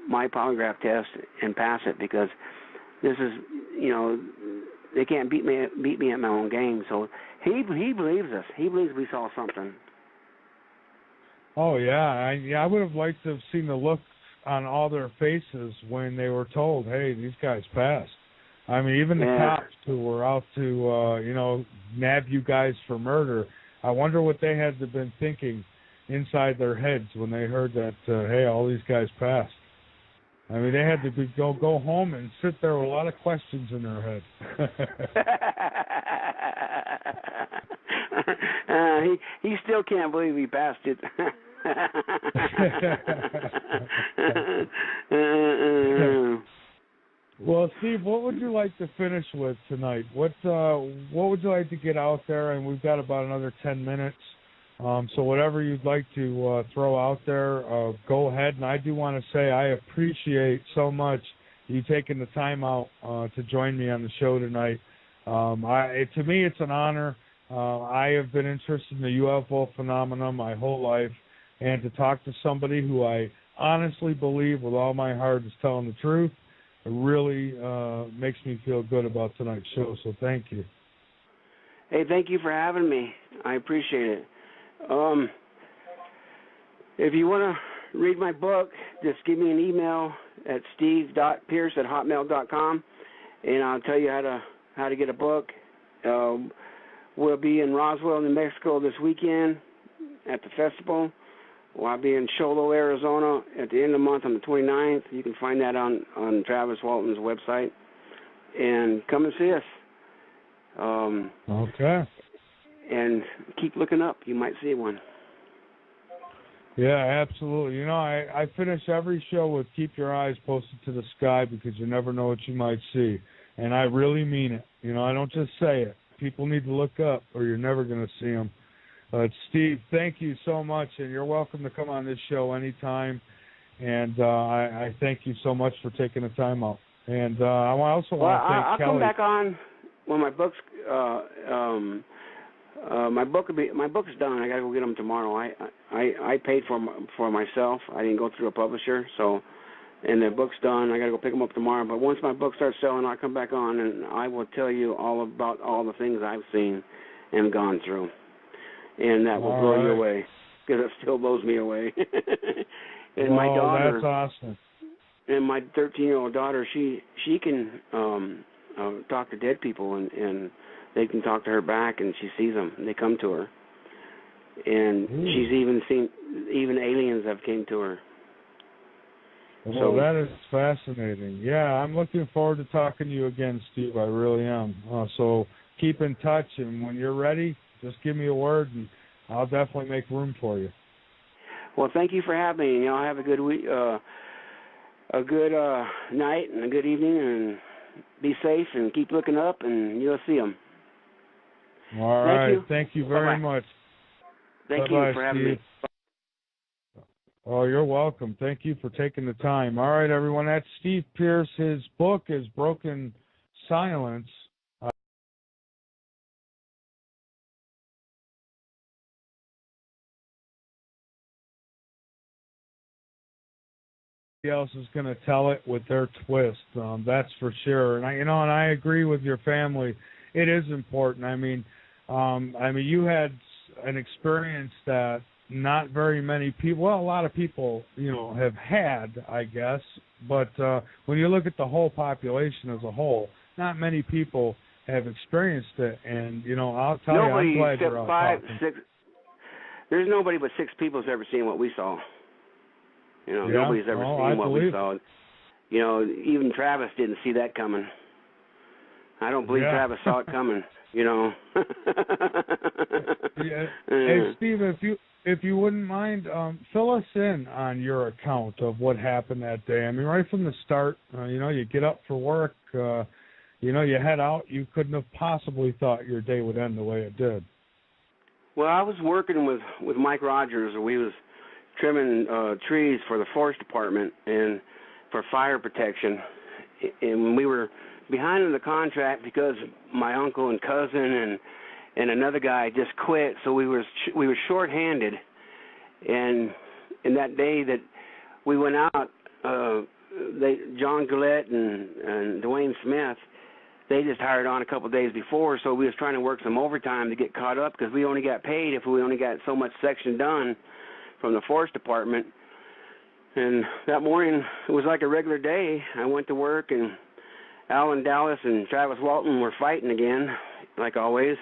my polygraph test and pass it, because this is, they can't beat me at my own game. So he believes us. He believes we saw something. Oh yeah, I would have liked to have seen the look on all their faces when they were told, hey, these guys passed. I mean, even the cops who were out to, nab you guys for murder, I wonder what they had to have been thinking inside their heads when they heard that, hey, all these guys passed. I mean, they had to go home and sit there with a lot of questions in their head. He still can't believe he passed it. Well, Steve, what would you like to finish with tonight? What would you like to get out there? And we've got about another 10 minutes. So whatever you'd like to throw out there, go ahead. And I do want to say I appreciate so much you taking the time out to join me on the show tonight. To me, it's an honor. I have been interested in the UFO phenomenon my whole life, and to talk to somebody who I honestly believe with all my heart is telling the truth, it really makes me feel good about tonight's show, so thank you. Hey, thank you for having me. I appreciate it. If you want to read my book, just give me an email at steve.pierce@hotmail.com, and I'll tell you how to get a book. We'll be in Roswell, New Mexico this weekend at the festival. I'll be in Cholo, Arizona at the end of the month on the 29th. You can find that on Travis Walton's website. And come and see us. Okay. And keep looking up. You might see one. Yeah, absolutely. I finish every show with keep your eyes posted to the sky, because you never know what you might see. And I really mean it. I don't just say it. People need to look up, or you're never going to see them. Steve, thank you so much, and you're welcome to come on this show anytime. And I thank you so much for taking the time out. And I also Well, want to thank I'll Kelly. come back on when my book's my book's done. I gotta go get them tomorrow. I paid for myself. I didn't go through a publisher, so and the book's done. I gotta go pick them up tomorrow. But once my book starts selling, I'll come back on and I will tell you all about all the things I've seen and gone through, and that will blow you away because it still blows me away. And my daughter, that's awesome. And my 13-year-old daughter, she can talk to dead people, and they can talk to her back, and she sees them. And they come to her, and she's even seen aliens have came to her. Well, so that is fascinating. Yeah, I'm looking forward to talking to you again, Steve. I really am. So keep in touch, and when you're ready, just give me a word, and I'll definitely make room for you. Well, thank you for having me. Y'all have a good week. A good night and a good evening, and be safe and keep looking up, and you'll see them. All right. Thank you very much. Thank you for having me. Oh, you're welcome. Thank you for taking the time. All right, everyone. That's Steve Pierce. His book is Broken Silence. Else is going to tell it with their twist. That's for sure. And I agree with your family. It is important. I mean, you had an experience that not very many people, well, a lot of people, have had, I guess. But when you look at the whole population as a whole, not many people have experienced it. And I'll tell you, I'm glad you're out talking. There's nobody but 6 people who's ever seen what we saw. Nobody's ever seen what we saw. Even Travis didn't see that coming. I don't believe Travis saw it coming. Hey, Steve, if you wouldn't mind, fill us in on your account of what happened that day. I mean, right from the start, you get up for work, you head out. You couldn't have possibly thought your day would end the way it did. Well, I was working with Mike Rogers. We was trimming trees for the forest department and for fire protection, and we were behind in the contract because my uncle and cousin and another guy just quit, so we were short-handed. And that day that we went out, John Gillette and Dwayne Smith, they just hired on a couple of days before, so we was trying to work some overtime to get caught up because we only got paid if we only got so much section done from the forest department. And that morning, it was like a regular day. I went to work, and Alan Dallas and Travis Walton were fighting again, like always,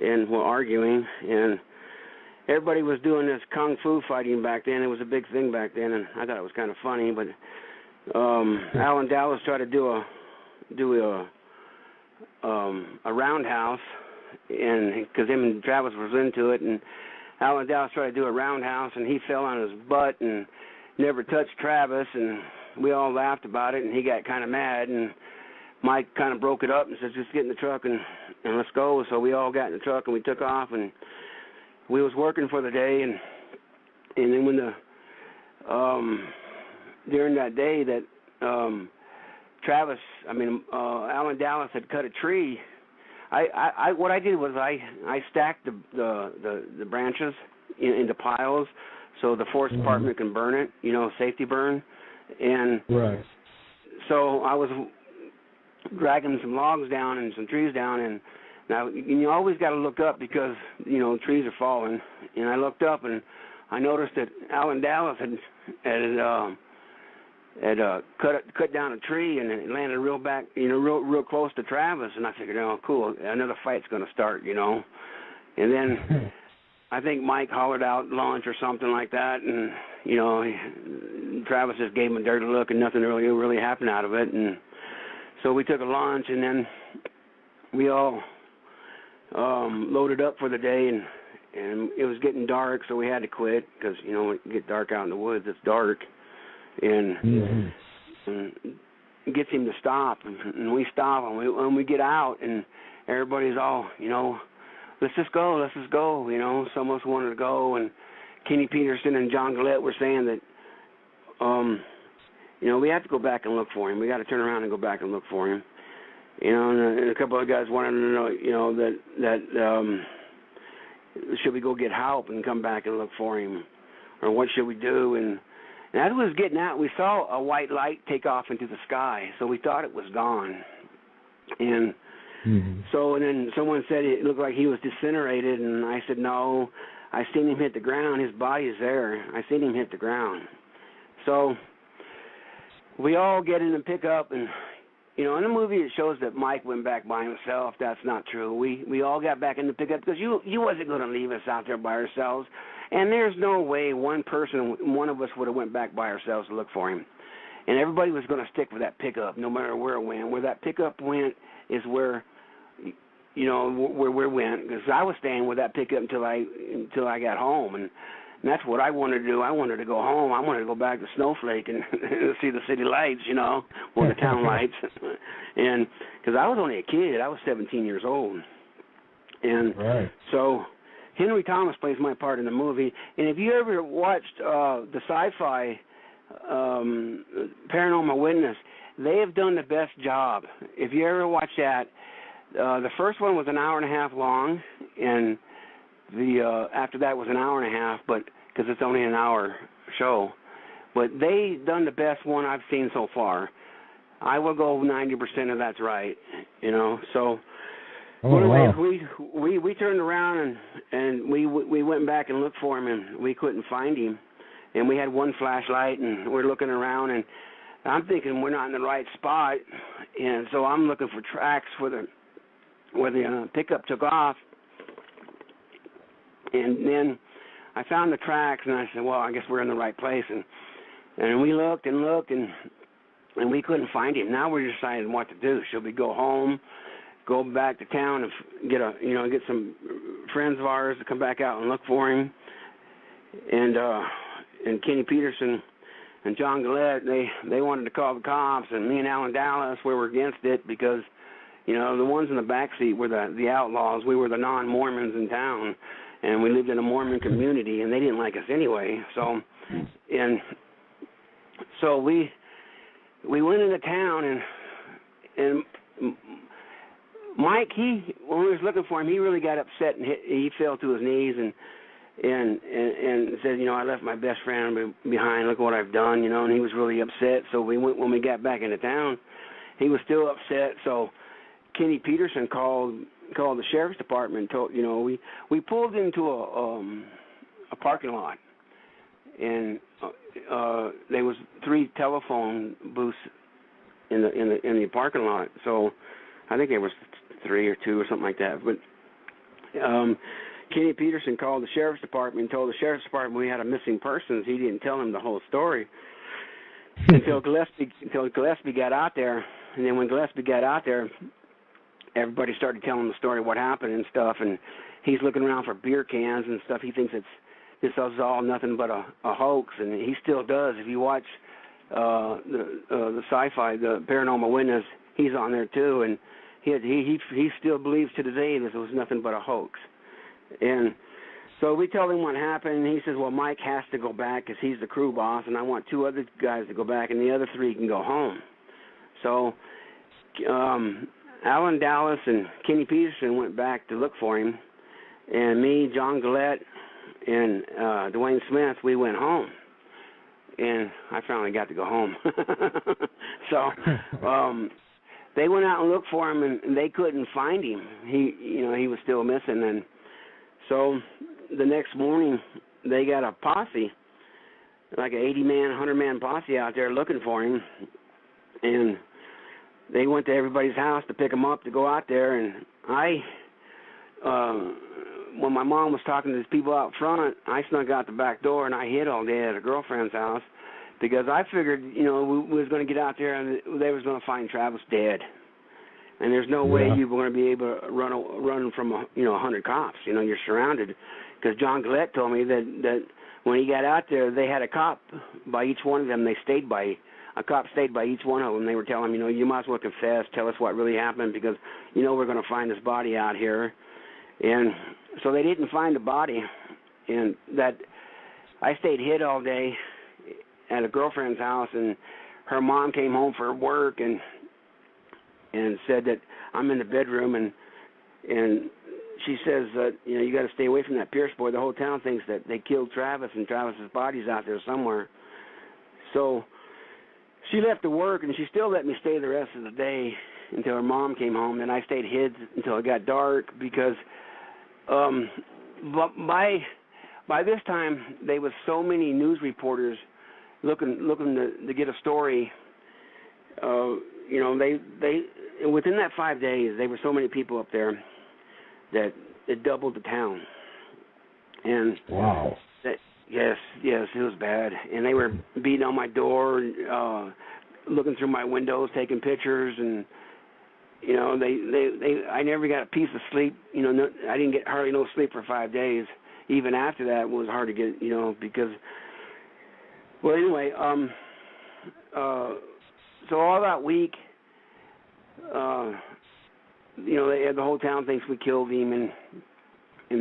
and were arguing. And everybody was doing this kung fu fighting back then. It was a big thing back then, and I thought it was kind of funny. But Alan Dallas tried to do a roundhouse, and because him and Travis was into it, and Alan Dallas tried to do a roundhouse, and he fell on his butt and never touched Travis, and we all laughed about it, and he got kind of mad, and Mike kind of broke it up and said, just get in the truck and let's go. So we all got in the truck, and we took off, and we was working for the day, and then when during that day that Alan Dallas had cut a tree, what I did was I stacked the branches into piles so the forest department can burn it, safety burn. And so I was dragging some logs down and some trees down, and now you always got to look up because trees are falling. And I looked up and I noticed that Alan Dallas had cut down a tree, and it landed real back, real close to Travis. And I figured, oh, cool, another fight's going to start, And then I think Mike hollered out lunch or something like that, and Travis just gave him a dirty look, and nothing really happened out of it. And so we took a lunch, and then we all loaded up for the day, and it was getting dark, so we had to quit because it get dark out in the woods. It's dark. And it gets him to stop, and we stop, and we get out, and everybody's all, let's just go. Some of us wanted to go, and Kenny Peterson and John Gillette were saying that we have to go back and look for him. We got to turn around and go back and look for him. And a couple of guys wanted to know, that should we go get help and come back and look for him, or what should we do? And as we was getting out, we saw a white light take off into the sky, so we thought it was gone. And so, and then someone said it looked like he was disintegrated, and I said, no, I seen him hit the ground. His body is there. I seen him hit the ground. So we all get in the pickup, and in the movie it shows that Mike went back by himself. That's not true. We all got back in the pickup because you wasn't going to leave us out there by ourselves, and there's no way one of us would have went back by ourselves to look for him. And everybody was going to stick with that pickup, no matter where it went. Where that pickup went is where where we went, because I was staying with that pickup until I got home, and that's what I wanted to do. I wanted to go home. I wanted to go back to Snowflake and see the city lights, or the town lights, and because I was only a kid, I was 17 years old, and so Henry Thomas plays my part in the movie. And if you ever watched the sci-fi Paranormal Witness, they have done the best job. If you ever watch that. The first one was an hour and a half long, and the after that was an hour and a half, but because it's only an hour show. But they done the best one I've seen so far. I will go 90% of that's right, So we turned around and we went back and looked for him, and we couldn't find him. And we had one flashlight, and we're looking around, and I'm thinking we're not in the right spot, and so I'm looking for tracks where the pickup took off, and then I found the tracks, and I said, well, I guess we're in the right place, and we looked and looked, and we couldn't find him. Now we're deciding what to do. Should we go home, go back to town, and get some friends of ours to come back out and look for him? And Kenny Peterson and John Gillette, they wanted to call the cops, and me and Alan Dallas, we were against it because the ones in the back seat were the outlaws. We were the non-Mormons in town, and we lived in a Mormon community, and they didn't like us anyway. So we went into town, and Mike, when we was looking for him, he really got upset, and he fell to his knees and said, I left my best friend behind. Look what I've done, and he was really upset. So when we got back into town, he was still upset. So Kenny Peterson called the sheriff's department. We pulled into a parking lot, and there was 3 telephone booths in the parking lot. So I think there was 3 or 2 or something like that. But Kenny Peterson called the sheriff's department and told the sheriff's department we had a missing persons. He didn't tell them the whole story until Gillespie got out there. And then when Gillespie got out there, everybody started telling the story, what happened and stuff, and he's looking around for beer cans and stuff. He thinks this is all nothing but a hoax, and he still does. If you watch the sci-fi, the Paranormal Witness, he's on there too, and he still believes to today this was nothing but a hoax. And so we tell him what happened, and he says, well, Mike has to go back because he's the crew boss, and I want 2 other guys to go back, and the other 3 can go home. So Alan Dallas and Kenny Peterson went back to look for him, and me, John Gillette, and Dwayne Smith, we went home, and I finally got to go home. So they went out and looked for him, and they couldn't find him. He was still missing, and so the next morning they got a posse, like an 80-man, 100-man posse out there looking for him, and they went to everybody's house to pick him up to go out there. And when my mom was talking to these people out front, I snuck out the back door and I hid all day at a girlfriend's house because I figured, we was going to get out there and they was going to find Travis dead. And there's no way you were going to be able to run from 100 cops. You're surrounded. Because John Gillette told me that when he got out there, they had a cop by each one of them. A cop stayed by each one of them. They were telling him, you might as well confess, tell us what really happened because, we're going to find this body out here. And so they didn't find the body. And that I stayed hid all day at a girlfriend's house, and her mom came home for work and said that I'm in the bedroom, and she says that, you know, you got to stay away from that Pierce boy. The whole town thinks that they killed Travis, and Travis's body's out there somewhere. So she left to work, and she still let me stay the rest of the day until her mom came home. Then I stayed hid until it got dark, because by this time there was so many news reporters looking to get a story. You know, they within that 5 days there were so many people up there that it doubled the town. And wow. Yes, it was bad. And they were beating on my door, looking through my windows, taking pictures, and you know, I never got a piece of sleep. You know, I didn't get hardly no sleep for 5 days. Even after that, it was hard to get, you know, because. Well, anyway, so all that week, you know, the whole town thinks we killed him, and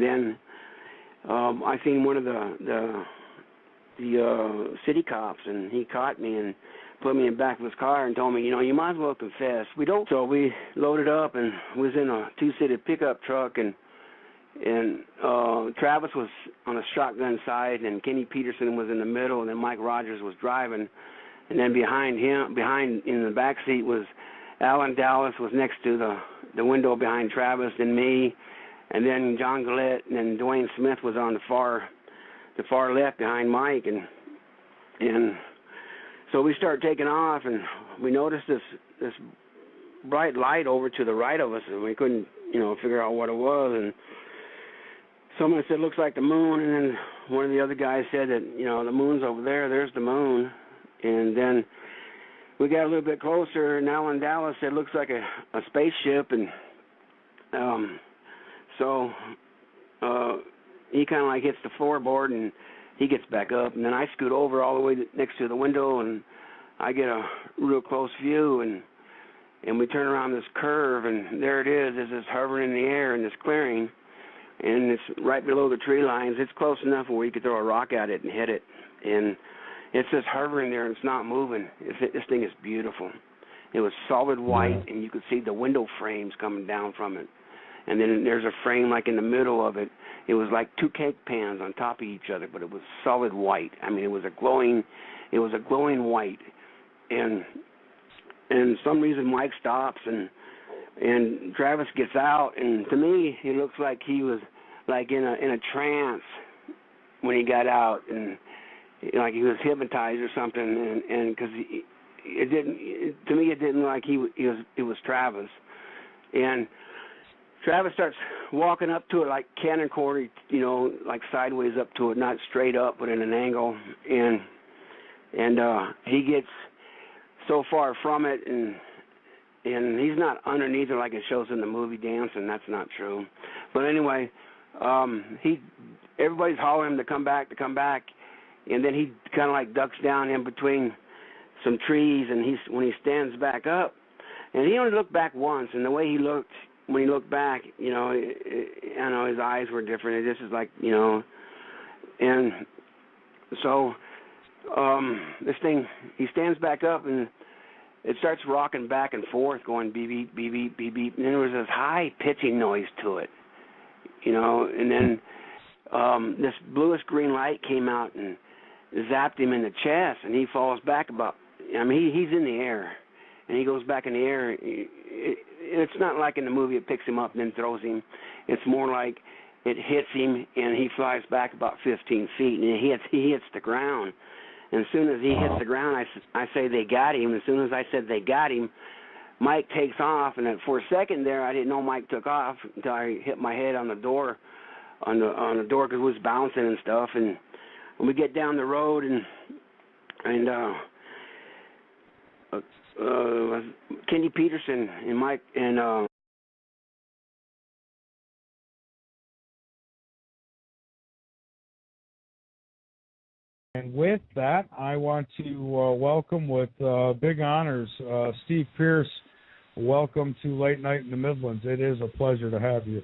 then I seen one of the city cops, and he caught me and put me in the back of his car and told me, you know, you might as well confess. We don't. So we loaded up and was in a two-seated pickup truck, and Travis was on a shotgun side, and Kenny Peterson was in the middle, and then Mike Rogers was driving, and then behind in the back seat was Alan Dallas was next to the window behind Travis and me, and then John Gillette and then Dwayne Smith was on the far left behind Mike, and so we started taking off, and we noticed this bright light over to the right of us, and we couldn't, you know, figure out what it was, and someone said, looks like the moon, and then one of the other guys said that, you know, the moon's over there, there's the moon. And then we got a little bit closer, and Alan Dallas said, looks like a spaceship, and so he kind of like hits the floorboard, and he gets back up, and then I scoot over all the way next to the window, and I get a real close view, and we turn around this curve, and there it is. It's just hovering in the air in this clearing, and it's right below the tree lines. It's close enough where you could throw a rock at it and hit it, and it's just hovering there, and it's not moving. This thing is beautiful. It was solid white, and you could see the window frames coming down from it. And then there's a frame like in the middle of it. It was like two cake pans on top of each other, but it was solid white. I mean, it was a glowing white. And some reason Mike stops, and Travis gets out, and to me he looks like he was like in a trance when he got out, and like he was hypnotized or something, and because it didn't look like it was Travis. And Travis starts walking up to it like cannon corner, you know, like sideways up to it, not straight up, but in an angle, and he gets so far from it, and he's not underneath it like it shows in the movie dancing. That's not true. But anyway, everybody's hollering to come back, and then he kind of like ducks down in between some trees, and when he stands back up, and he only looked back once, and the way he looked when he looked back, you know, I know his eyes were different. This is like, you know, and so this thing, he stands back up, and it starts rocking back and forth, going beep, beep, beep, beep, beep, beep. And then there was this high pitching noise to it, you know. And then this bluish green light came out and zapped him in the chest, and he falls back about. I mean, he's in the air, and he goes back in the air. It's not like in the movie it picks him up and then throws him. It's more like it hits him, and he flies back about 15 feet, and he hits the ground. And as soon as he hits the ground, I say they got him. As soon as I said they got him, Mike takes off. And for a second there, I didn't know Mike took off until I hit my head on the door, on the door because it was bouncing and stuff. And when we get down the road, and Kenny Peterson and Mike and And with that, I want to welcome with big honors Steve Pierce. Welcome to Late Night in the Midlands. It is a pleasure to have you.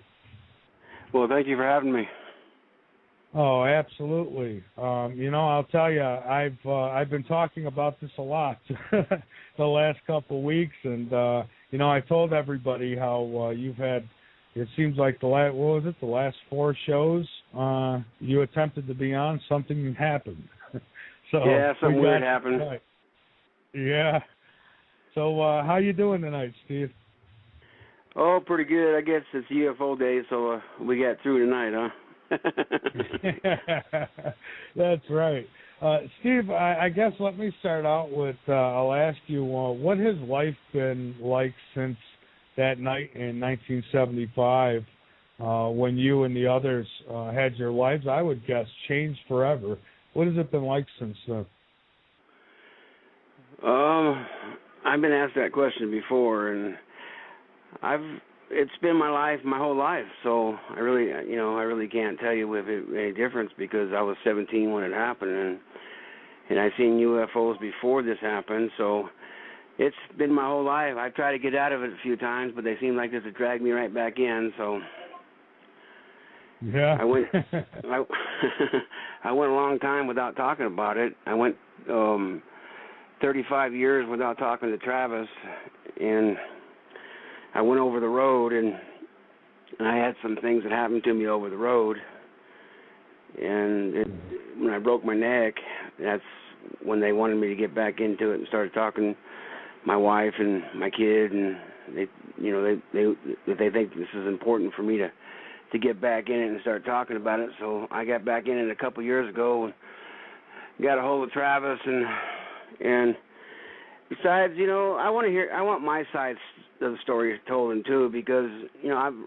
Well, thank you for having me. Oh, absolutely. I'll tell you, I've been talking about this a lot the last couple of weeks, and I told everybody how you've had. It seems like the last 4 shows you attempted to be on, something happened. So yeah, something weird happened. Tonight. Yeah. So how you doing tonight, Steve? Oh, pretty good. I guess it's UFO day, so we got through tonight, huh? That's right. Steve, I guess let me start out with, I'll ask you, what has life been like since that night in 1975 when you and the others had your lives, I would guess, changed forever? What has it been like since then? I've been asked that question before, and it's been my life, my whole life. So I really can't tell you with any difference because I was 17 when it happened, and I've seen UFOs before this happened. So it's been my whole life. I tried to get out of it a few times, but they seem like this to drag me right back in. So yeah, I went a long time without talking about it. I went 35 years without talking to Travis, and I went over the road, and I had some things that happened to me over the road. And when I broke my neck, that's when they wanted me to get back into it and started talking to my wife and my kid, and they think this is important for me to get back in it and start talking about it. So I got back in it a couple years ago and got a hold of Travis, and besides, I want my side of the story told too, because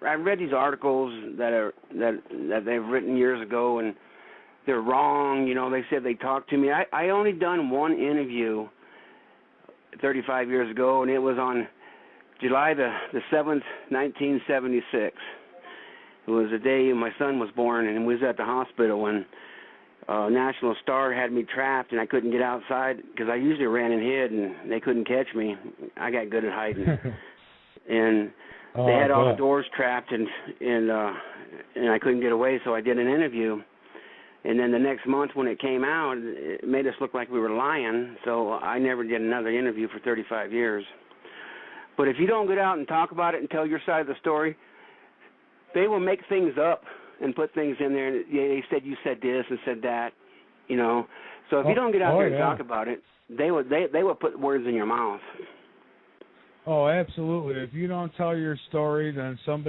I've read these articles that they've written years ago, and they're wrong. They said they talked to me. I only done one interview 35 years ago, and it was on July the 7th, 1976. It was the day my son was born, and we was at the hospital when National Star had me trapped, and I couldn't get outside because I usually ran and hid, and they couldn't catch me. I got good at hiding, and they had all the doors trapped, and I couldn't get away. So I did an interview, and then the next month when it came out, it made us look like we were lying. So I never did another interview for 35 years. But if you don't get out and talk about it and tell your side of the story, they will make things up and put things in there. And they said you said this and said that, So if you don't get out there and talk about it, they will put words in your mouth. Oh, absolutely. If you don't tell your story, then somebody